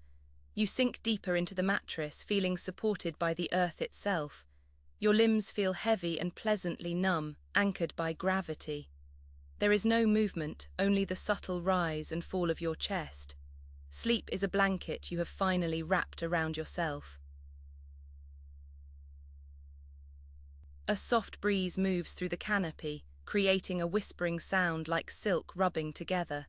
You sink deeper into the mattress, feeling supported by the earth itself. Your limbs feel heavy and pleasantly numb, anchored by gravity. There is no movement, only the subtle rise and fall of your chest. Sleep is a blanket you have finally wrapped around yourself. A soft breeze moves through the canopy, creating a whispering sound like silk rubbing together.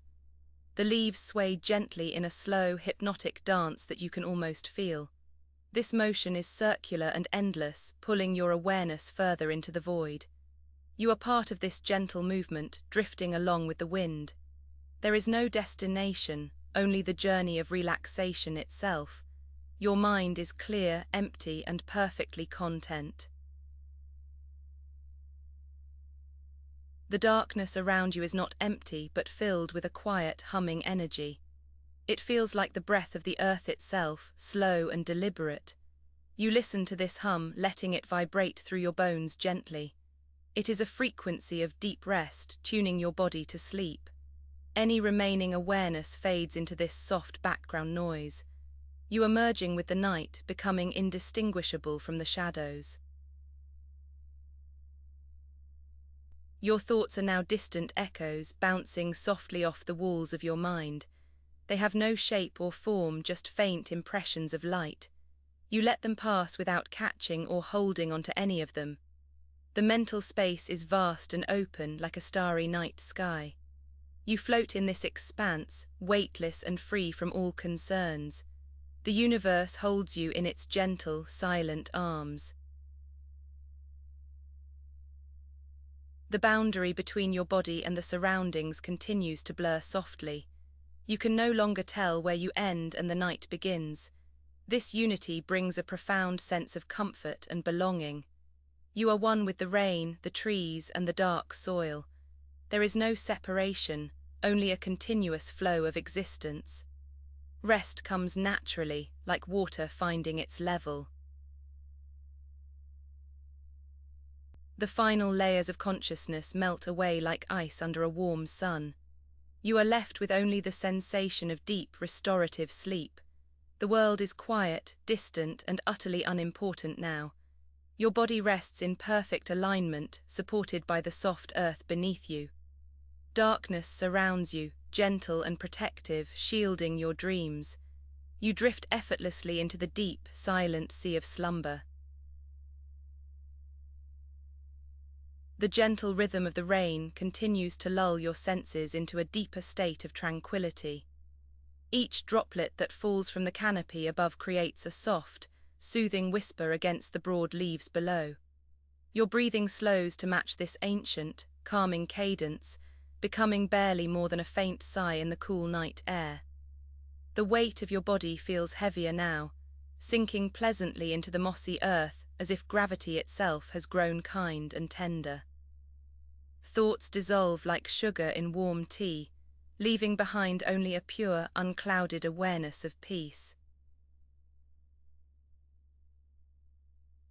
The leaves sway gently in a slow, hypnotic dance that you can almost feel. This motion is circular and endless, pulling your awareness further into the void. You are part of this gentle movement, drifting along with the wind. There is no destination, only the journey of relaxation itself. Your mind is clear, empty, and perfectly content. The darkness around you is not empty, but filled with a quiet, humming energy. It feels like the breath of the earth itself, slow and deliberate. You listen to this hum, letting it vibrate through your bones gently. It is a frequency of deep rest, tuning your body to sleep. Any remaining awareness fades into this soft background noise. You are merging with the night, becoming indistinguishable from the shadows. Your thoughts are now distant echoes, bouncing softly off the walls of your mind. They have no shape or form, just faint impressions of light. You let them pass without catching or holding onto any of them. The mental space is vast and open, like a starry night sky. You float in this expanse, weightless and free from all concerns. The universe holds you in its gentle, silent arms. The boundary between your body and the surroundings continues to blur softly. You can no longer tell where you end and the night begins. This unity brings a profound sense of comfort and belonging. You are one with the rain, the trees, and the dark soil. There is no separation, only a continuous flow of existence. Rest comes naturally, like water finding its level. The final layers of consciousness melt away like ice under a warm sun. You are left with only the sensation of deep, restorative sleep. The world is quiet, distant, and utterly unimportant now. Your body rests in perfect alignment, supported by the soft earth beneath you. Darkness surrounds you, gentle and protective, shielding your dreams. You drift effortlessly into the deep, silent sea of slumber. The gentle rhythm of the rain continues to lull your senses into a deeper state of tranquility. Each droplet that falls from the canopy above creates a soft, soothing whisper against the broad leaves below. Your breathing slows to match this ancient, calming cadence, becoming barely more than a faint sigh in the cool night air. The weight of your body feels heavier now, sinking pleasantly into the mossy earth as if gravity itself has grown kind and tender. Thoughts dissolve like sugar in warm tea, leaving behind only a pure, unclouded awareness of peace.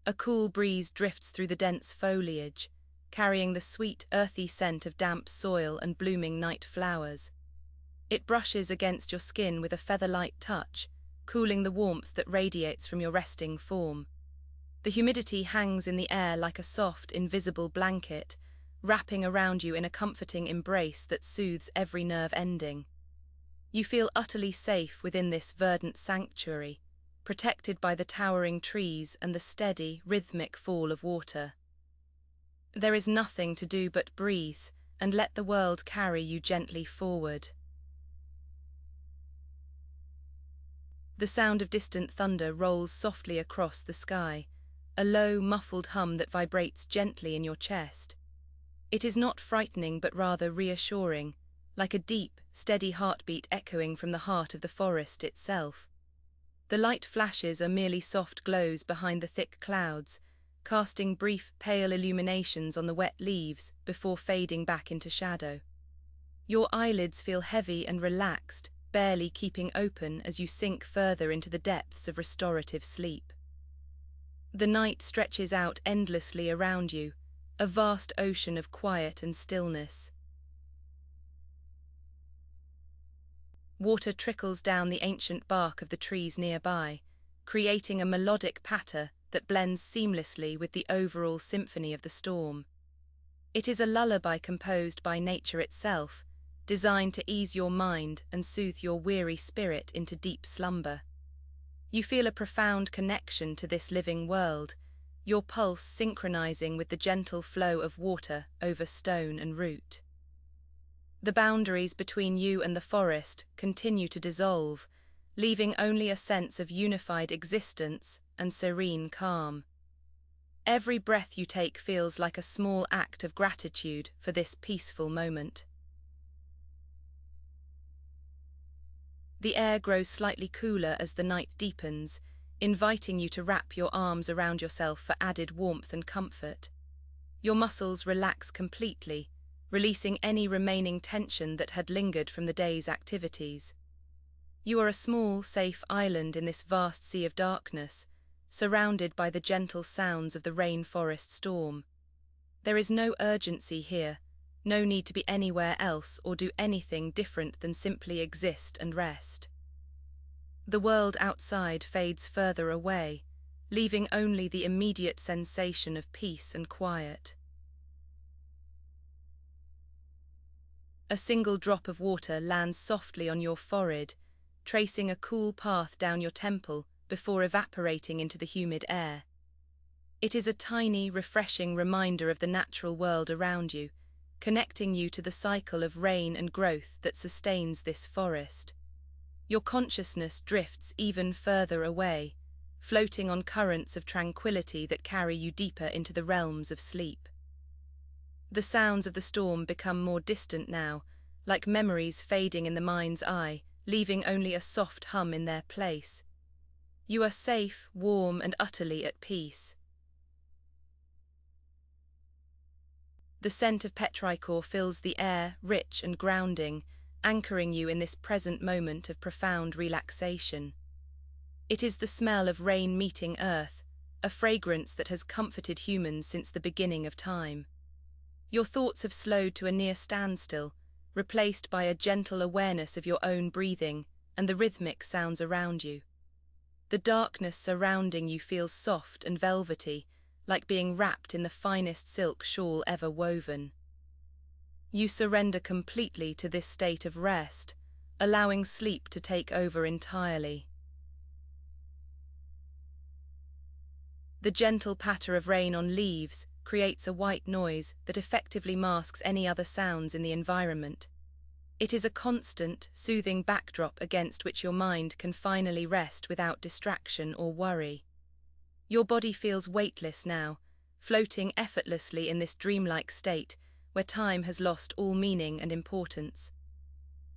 A cool breeze drifts through the dense foliage, carrying the sweet, earthy scent of damp soil and blooming night flowers. It brushes against your skin with a feather-light touch, cooling the warmth that radiates from your resting form. The humidity hangs in the air like a soft, invisible blanket, wrapping around you in a comforting embrace that soothes every nerve ending. You feel utterly safe within this verdant sanctuary, protected by the towering trees and the steady, rhythmic fall of water. There is nothing to do but breathe and let the world carry you gently forward. The sound of distant thunder rolls softly across the sky, a low, muffled hum that vibrates gently in your chest. It is not frightening but rather reassuring, like a deep, steady heartbeat echoing from the heart of the forest itself. The light flashes are merely soft glows behind the thick clouds, casting brief, pale illuminations on the wet leaves before fading back into shadow. Your eyelids feel heavy and relaxed, barely keeping open as you sink further into the depths of restorative sleep. The night stretches out endlessly around you, a vast ocean of quiet and stillness. Water trickles down the ancient bark of the trees nearby, creating a melodic patter that blends seamlessly with the overall symphony of the storm. It is a lullaby composed by nature itself, designed to ease your mind and soothe your weary spirit into deep slumber. You feel a profound connection to this living world, your pulse synchronizing with the gentle flow of water over stone and root. The boundaries between you and the forest continue to dissolve, leaving only a sense of unified existence and serene calm. Every breath you take feels like a small act of gratitude for this peaceful moment. The air grows slightly cooler as the night deepens, inviting you to wrap your arms around yourself for added warmth and comfort. Your muscles relax completely, releasing any remaining tension that had lingered from the day's activities. You are a small, safe island in this vast sea of darkness, surrounded by the gentle sounds of the rainforest storm. There is no urgency here, no need to be anywhere else or do anything different than simply exist and rest. The world outside fades further away, leaving only the immediate sensation of peace and quiet. A single drop of water lands softly on your forehead, tracing a cool path down your temple before evaporating into the humid air. It is a tiny, refreshing reminder of the natural world around you, connecting you to the cycle of rain and growth that sustains this forest. Your consciousness drifts even further away, floating on currents of tranquility that carry you deeper into the realms of sleep. The sounds of the storm become more distant now, like memories fading in the mind's eye, leaving only a soft hum in their place. You are safe, warm, and utterly at peace. The scent of petrichor fills the air, rich and grounding, anchoring you in this present moment of profound relaxation. It is the smell of rain meeting earth, a fragrance that has comforted humans since the beginning of time. Your thoughts have slowed to a near standstill, replaced by a gentle awareness of your own breathing and the rhythmic sounds around you. The darkness surrounding you feels soft and velvety, like being wrapped in the finest silk shawl ever woven. You surrender completely to this state of rest, allowing sleep to take over entirely. The gentle patter of rain on leaves creates a white noise that effectively masks any other sounds in the environment. It is a constant, soothing backdrop against which your mind can finally rest without distraction or worry. Your body feels weightless now, floating effortlessly in this dreamlike state where time has lost all meaning and importance.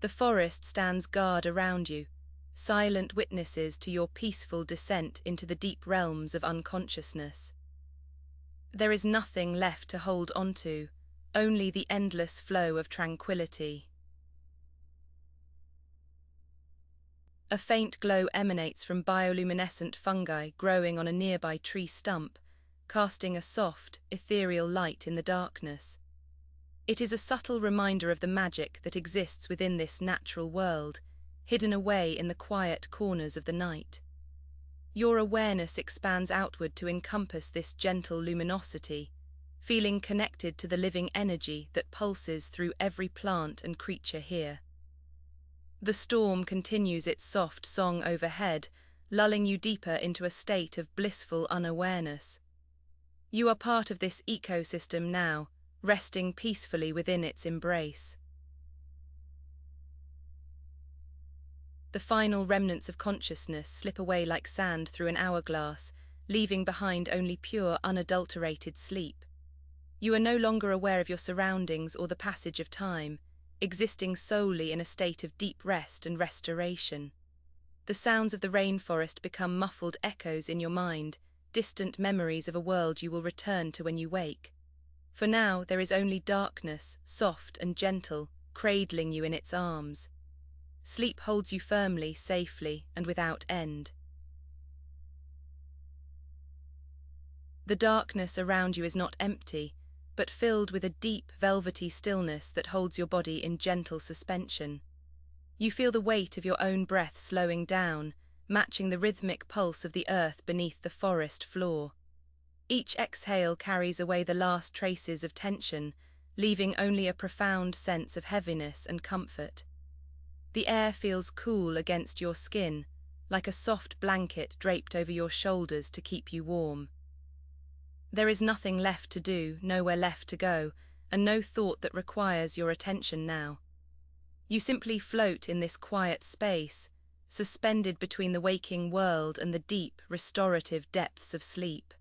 The forest stands guard around you, silent witnesses to your peaceful descent into the deep realms of unconsciousness. There is nothing left to hold onto, only the endless flow of tranquility. A faint glow emanates from bioluminescent fungi growing on a nearby tree stump, casting a soft, ethereal light in the darkness. It is a subtle reminder of the magic that exists within this natural world, hidden away in the quiet corners of the night. Your awareness expands outward to encompass this gentle luminosity, feeling connected to the living energy that pulses through every plant and creature here. The storm continues its soft song overhead, lulling you deeper into a state of blissful unawareness. You are part of this ecosystem now, resting peacefully within its embrace. The final remnants of consciousness slip away like sand through an hourglass, leaving behind only pure, unadulterated sleep. You are no longer aware of your surroundings or the passage of time, existing solely in a state of deep rest and restoration. The sounds of the rainforest become muffled echoes in your mind, distant memories of a world you will return to when you wake. For now, there is only darkness, soft and gentle, cradling you in its arms. Sleep holds you firmly, safely, and without end. The darkness around you is not empty, but filled with a deep, velvety stillness that holds your body in gentle suspension. You feel the weight of your own breath slowing down, matching the rhythmic pulse of the earth beneath the forest floor. Each exhale carries away the last traces of tension, leaving only a profound sense of heaviness and comfort. The air feels cool against your skin, like a soft blanket draped over your shoulders to keep you warm. There is nothing left to do, nowhere left to go, and no thought that requires your attention now. You simply float in this quiet space, suspended between the waking world and the deep, restorative depths of sleep.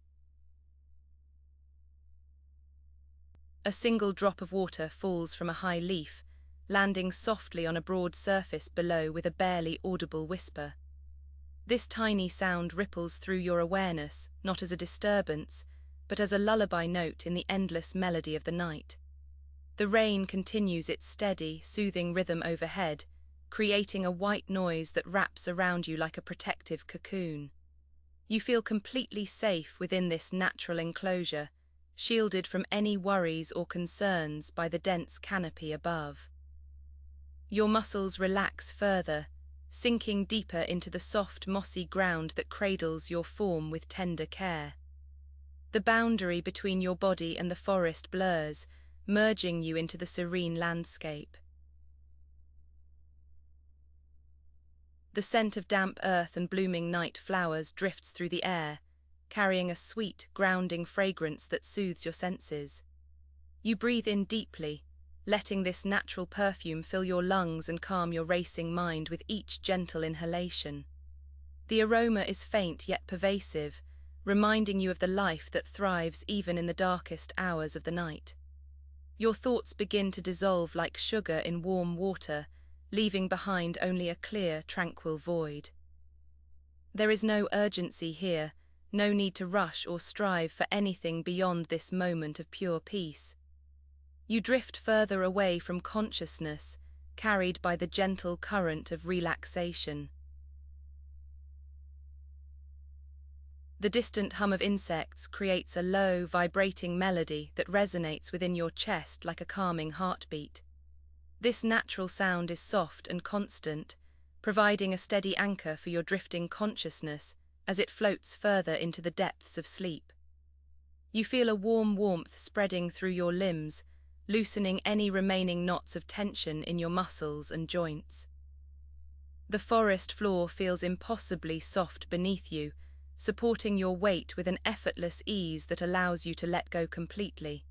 A single drop of water falls from a high leaf, landing softly on a broad surface below with a barely audible whisper. This tiny sound ripples through your awareness, not as a disturbance, but as a lullaby note in the endless melody of the night. The rain continues its steady, soothing rhythm overhead, creating a white noise that wraps around you like a protective cocoon. You feel completely safe within this natural enclosure, shielded from any worries or concerns by the dense canopy above. Your muscles relax further, sinking deeper into the soft, mossy ground that cradles your form with tender care. The boundary between your body and the forest blurs, merging you into the serene landscape. The scent of damp earth and blooming night flowers drifts through the air, carrying a sweet, grounding fragrance that soothes your senses. You breathe in deeply, letting this natural perfume fill your lungs and calm your racing mind with each gentle inhalation. The aroma is faint yet pervasive, reminding you of the life that thrives even in the darkest hours of the night. Your thoughts begin to dissolve like sugar in warm water, leaving behind only a clear, tranquil void. There is no urgency here, no need to rush or strive for anything beyond this moment of pure peace. You drift further away from consciousness, carried by the gentle current of relaxation. The distant hum of insects creates a low, vibrating melody that resonates within your chest like a calming heartbeat. This natural sound is soft and constant, providing a steady anchor for your drifting consciousness as it floats further into the depths of sleep. You feel a warm warmth spreading through your limbs, loosening any remaining knots of tension in your muscles and joints. The forest floor feels impossibly soft beneath you, supporting your weight with an effortless ease that allows you to let go completely.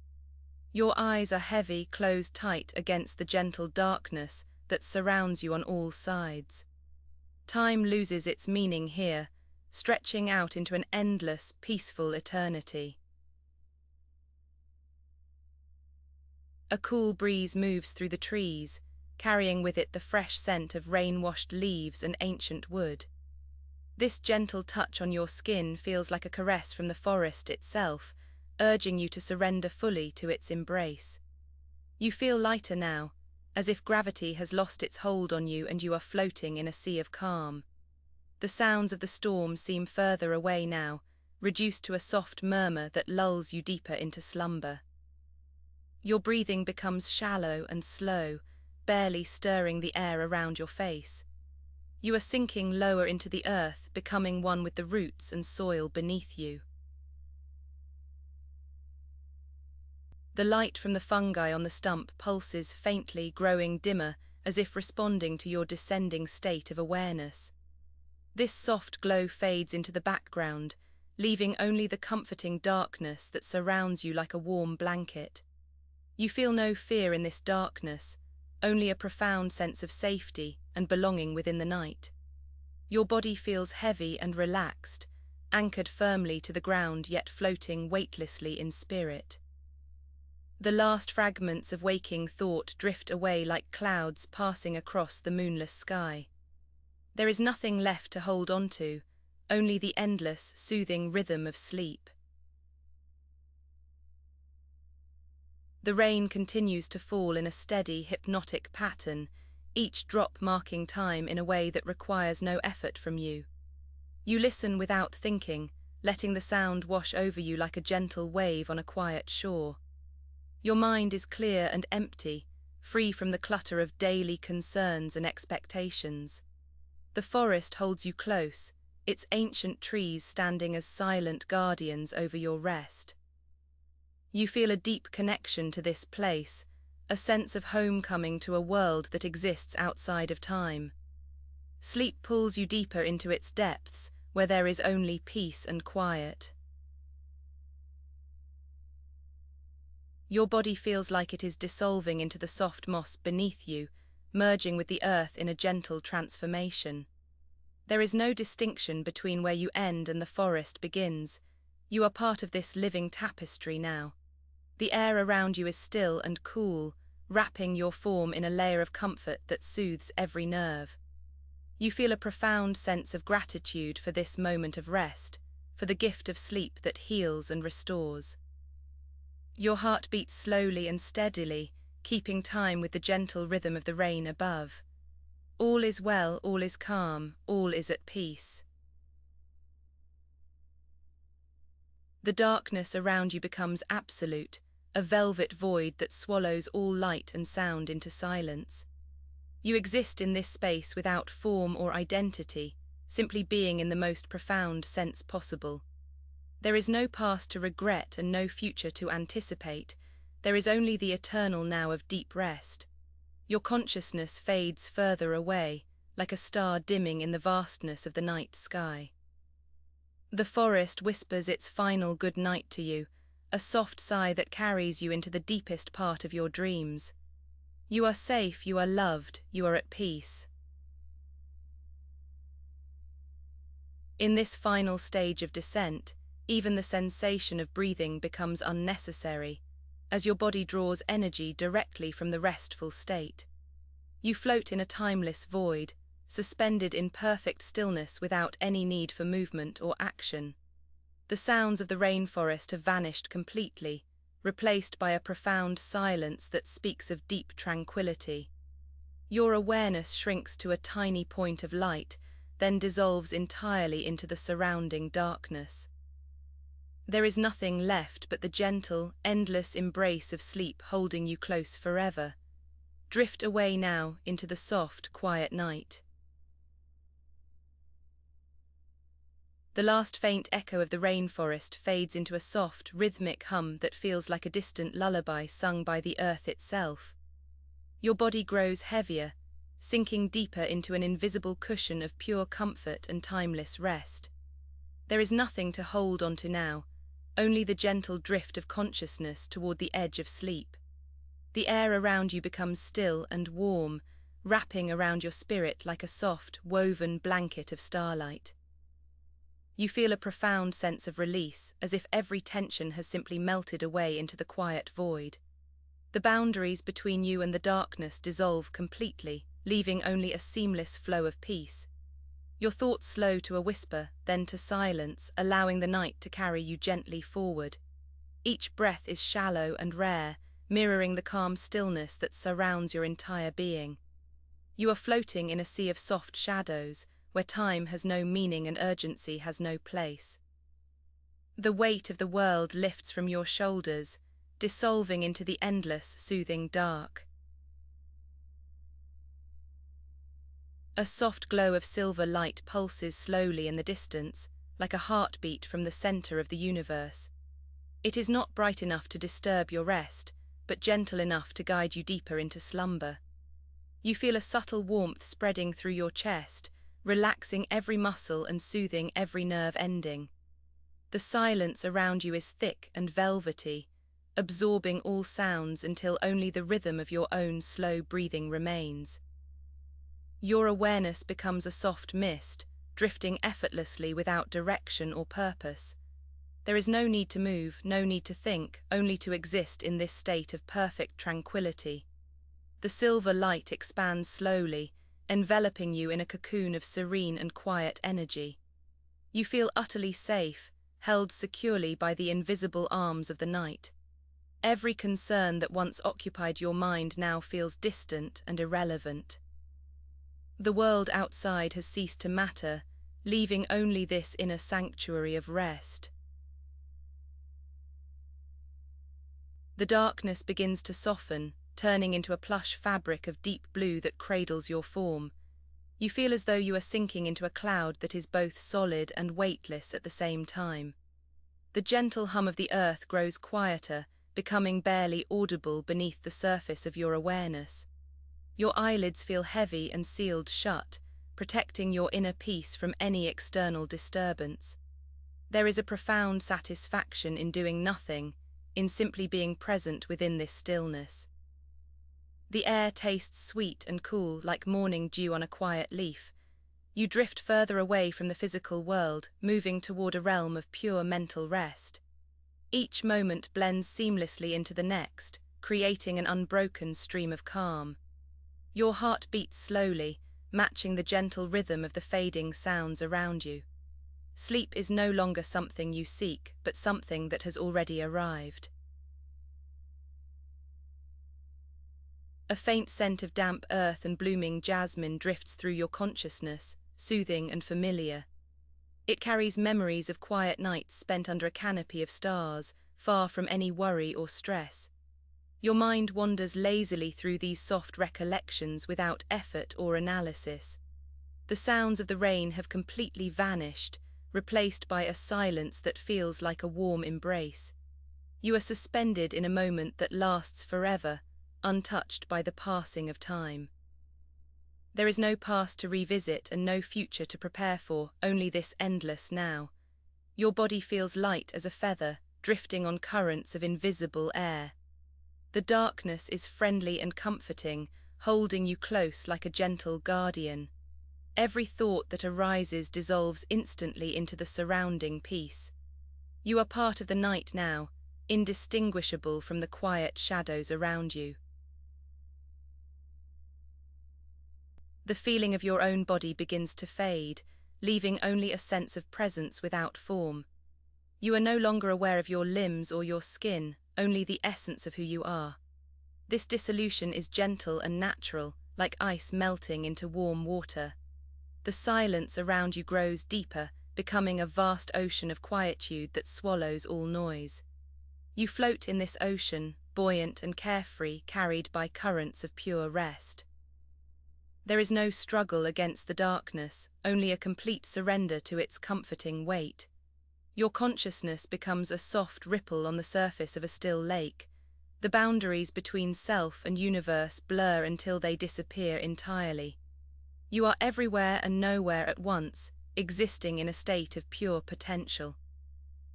Your eyes are heavy, closed tight against the gentle darkness that surrounds you on all sides. Time loses its meaning here, stretching out into an endless, peaceful eternity. A cool breeze moves through the trees, carrying with it the fresh scent of rain-washed leaves and ancient wood. This gentle touch on your skin feels like a caress from the forest itself, urging you to surrender fully to its embrace. You feel lighter now, as if gravity has lost its hold on you and you are floating in a sea of calm. The sounds of the storm seem further away now, reduced to a soft murmur that lulls you deeper into slumber. Your breathing becomes shallow and slow, barely stirring the air around your face. You are sinking lower into the earth, becoming one with the roots and soil beneath you. The light from the fungi on the stump pulses faintly, growing dimmer, as if responding to your descending state of awareness. This soft glow fades into the background, leaving only the comforting darkness that surrounds you like a warm blanket. You feel no fear in this darkness, only a profound sense of safety and belonging within the night. Your body feels heavy and relaxed, anchored firmly to the ground yet floating weightlessly in spirit. The last fragments of waking thought drift away like clouds passing across the moonless sky. There is nothing left to hold on to, only the endless, soothing rhythm of sleep. The rain continues to fall in a steady, hypnotic pattern, each drop marking time in a way that requires no effort from you. You listen without thinking, letting the sound wash over you like a gentle wave on a quiet shore. Your mind is clear and empty, free from the clutter of daily concerns and expectations. The forest holds you close, its ancient trees standing as silent guardians over your rest. You feel a deep connection to this place, a sense of homecoming to a world that exists outside of time. Sleep pulls you deeper into its depths, where there is only peace and quiet. Your body feels like it is dissolving into the soft moss beneath you, merging with the earth in a gentle transformation. There is no distinction between where you end and the forest begins. You are part of this living tapestry now. The air around you is still and cool, wrapping your form in a layer of comfort that soothes every nerve. You feel a profound sense of gratitude for this moment of rest, for the gift of sleep that heals and restores. Your heart beats slowly and steadily, keeping time with the gentle rhythm of the rain above. All is well, all is calm, all is at peace. The darkness around you becomes absolute, a velvet void that swallows all light and sound into silence. You exist in this space without form or identity, simply being in the most profound sense possible. There is no past to regret and no future to anticipate. There is only the eternal now of deep rest. Your consciousness fades further away, like a star dimming in the vastness of the night sky. The forest whispers its final good night to you, a soft sigh that carries you into the deepest part of your dreams. You are safe, you are loved, you are at peace. In this final stage of descent, even the sensation of breathing becomes unnecessary, as your body draws energy directly from the restful state. You float in a timeless void, suspended in perfect stillness without any need for movement or action. The sounds of the rainforest have vanished completely, replaced by a profound silence that speaks of deep tranquility. Your awareness shrinks to a tiny point of light, then dissolves entirely into the surrounding darkness. There is nothing left but the gentle, endless embrace of sleep holding you close forever. Drift away now into the soft, quiet night. The last faint echo of the rainforest fades into a soft, rhythmic hum that feels like a distant lullaby sung by the earth itself. Your body grows heavier, sinking deeper into an invisible cushion of pure comfort and timeless rest. There is nothing to hold onto now, only the gentle drift of consciousness toward the edge of sleep. The air around you becomes still and warm, wrapping around your spirit like a soft, woven blanket of starlight. You feel a profound sense of release, as if every tension has simply melted away into the quiet void. The boundaries between you and the darkness dissolve completely, leaving only a seamless flow of peace. Your thoughts slow to a whisper, then to silence, allowing the night to carry you gently forward. Each breath is shallow and rare, mirroring the calm stillness that surrounds your entire being. You are floating in a sea of soft shadows, where time has no meaning and urgency has no place. The weight of the world lifts from your shoulders, dissolving into the endless, soothing dark. A soft glow of silver light pulses slowly in the distance, like a heartbeat from the center of the universe. It is not bright enough to disturb your rest, but gentle enough to guide you deeper into slumber. You feel a subtle warmth spreading through your chest, relaxing every muscle and soothing every nerve ending. The silence around you is thick and velvety, absorbing all sounds until only the rhythm of your own slow breathing remains. Your awareness becomes a soft mist, drifting effortlessly without direction or purpose. There is no need to move, no need to think, only to exist in this state of perfect tranquility. The silver light expands slowly, enveloping you in a cocoon of serene and quiet energy. You feel utterly safe, held securely by the invisible arms of the night. Every concern that once occupied your mind now feels distant and irrelevant. The world outside has ceased to matter, leaving only this inner sanctuary of rest. The darkness begins to soften, turning into a plush fabric of deep blue that cradles your form. You feel as though you are sinking into a cloud that is both solid and weightless at the same time. The gentle hum of the earth grows quieter, becoming barely audible beneath the surface of your awareness. Your eyelids feel heavy and sealed shut, protecting your inner peace from any external disturbance. There is a profound satisfaction in doing nothing, in simply being present within this stillness. The air tastes sweet and cool, like morning dew on a quiet leaf. You drift further away from the physical world, moving toward a realm of pure mental rest. Each moment blends seamlessly into the next, creating an unbroken stream of calm. Your heart beats slowly, matching the gentle rhythm of the fading sounds around you. Sleep is no longer something you seek, but something that has already arrived. A faint scent of damp earth and blooming jasmine drifts through your consciousness, soothing and familiar. It carries memories of quiet nights spent under a canopy of stars, far from any worry or stress. Your mind wanders lazily through these soft recollections without effort or analysis. The sounds of the rain have completely vanished, replaced by a silence that feels like a warm embrace. You are suspended in a moment that lasts forever, untouched by the passing of time. There is no past to revisit and no future to prepare for, only this endless now. Your body feels light as a feather, drifting on currents of invisible air. The darkness is friendly and comforting, holding you close like a gentle guardian. Every thought that arises dissolves instantly into the surrounding peace. You are part of the night now, indistinguishable from the quiet shadows around you. The feeling of your own body begins to fade, leaving only a sense of presence without form. You are no longer aware of your limbs or your skin, only the essence of who you are. This dissolution is gentle and natural, like ice melting into warm water. The silence around you grows deeper, becoming a vast ocean of quietude that swallows all noise. You float in this ocean, buoyant and carefree, carried by currents of pure rest. There is no struggle against the darkness, only a complete surrender to its comforting weight. Your consciousness becomes a soft ripple on the surface of a still lake. The boundaries between self and universe blur until they disappear entirely. You are everywhere and nowhere at once, existing in a state of pure potential.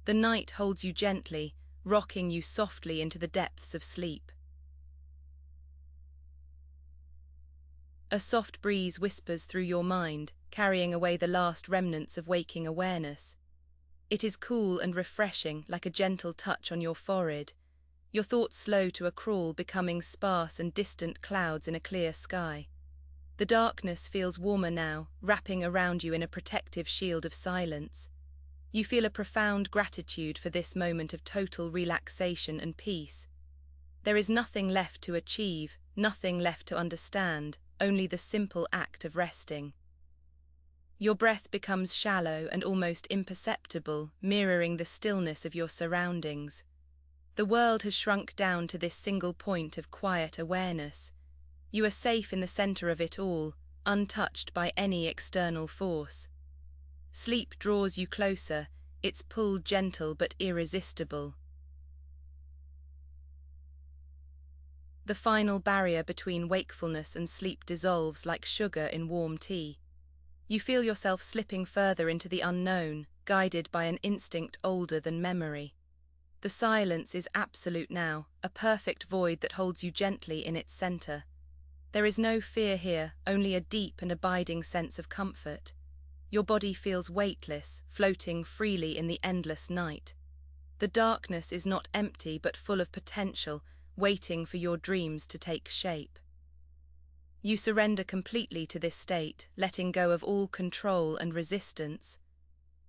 The night holds you gently, rocking you softly into the depths of sleep. A soft breeze whispers through your mind, carrying away the last remnants of waking awareness. It is cool and refreshing, like a gentle touch on your forehead. Your thoughts slow to a crawl, becoming sparse and distant clouds in a clear sky. The darkness feels warmer now, wrapping around you in a protective shield of silence. You feel a profound gratitude for this moment of total relaxation and peace. There is nothing left to achieve, nothing left to understand, only the simple act of resting. Your breath becomes shallow and almost imperceptible, mirroring the stillness of your surroundings. The world has shrunk down to this single point of quiet awareness. You are safe in the center of it all, untouched by any external force. Sleep draws you closer, its pull gentle but irresistible. The final barrier between wakefulness and sleep dissolves like sugar in warm tea. You feel yourself slipping further into the unknown, guided by an instinct older than memory. The silence is absolute now, a perfect void that holds you gently in its center. There is no fear here, only a deep and abiding sense of comfort. Your body feels weightless, floating freely in the endless night. The darkness is not empty but full of potential, waiting for your dreams to take shape. You surrender completely to this state, letting go of all control and resistance.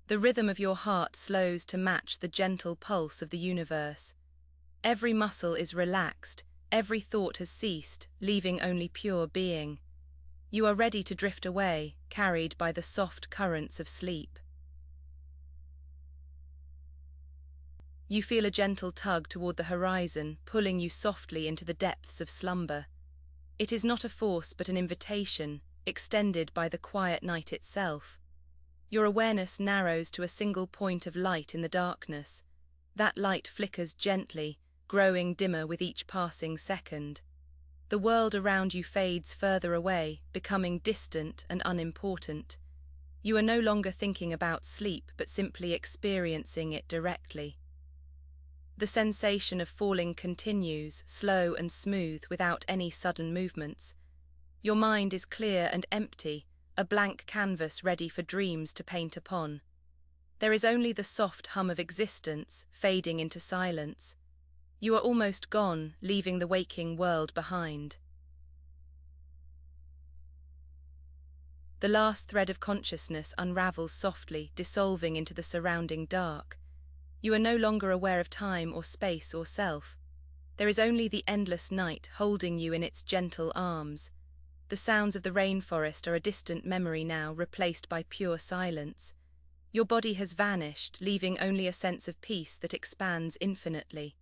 The rhythm of your heart slows to match the gentle pulse of the universe. Every muscle is relaxed, every thought has ceased, leaving only pure being. You are ready to drift away, carried by the soft currents of sleep. You feel a gentle tug toward the horizon, pulling you softly into the depths of slumber. It is not a force but an invitation, extended by the quiet night itself. Your awareness narrows to a single point of light in the darkness. That light flickers gently, growing dimmer with each passing second. The world around you fades further away, becoming distant and unimportant. You are no longer thinking about sleep but simply experiencing it directly. The sensation of falling continues, slow and smooth, without any sudden movements. Your mind is clear and empty, a blank canvas ready for dreams to paint upon. There is only the soft hum of existence, fading into silence. You are almost gone, leaving the waking world behind. The last thread of consciousness unravels softly, dissolving into the surrounding dark. You are no longer aware of time or space or self. There is only the endless night holding you in its gentle arms. The sounds of the rainforest are a distant memory now, replaced by pure silence. Your body has vanished, leaving only a sense of peace that expands infinitely.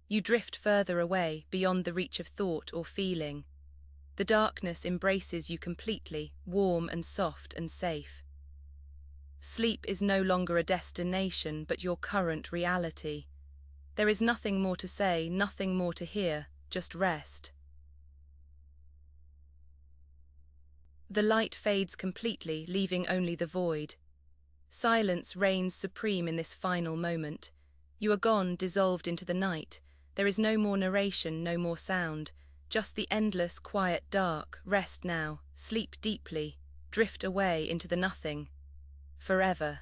You drift further away, beyond the reach of thought or feeling. The darkness embraces you completely, warm and soft and safe. Sleep is no longer a destination, but your current reality. There is nothing more to say, nothing more to hear, just rest. The light fades completely, leaving only the void. Silence reigns supreme in this final moment. You are gone, dissolved into the night. There is no more narration, no more sound. Just the endless, quiet dark. Rest now, sleep deeply, drift away into the nothing. Forever.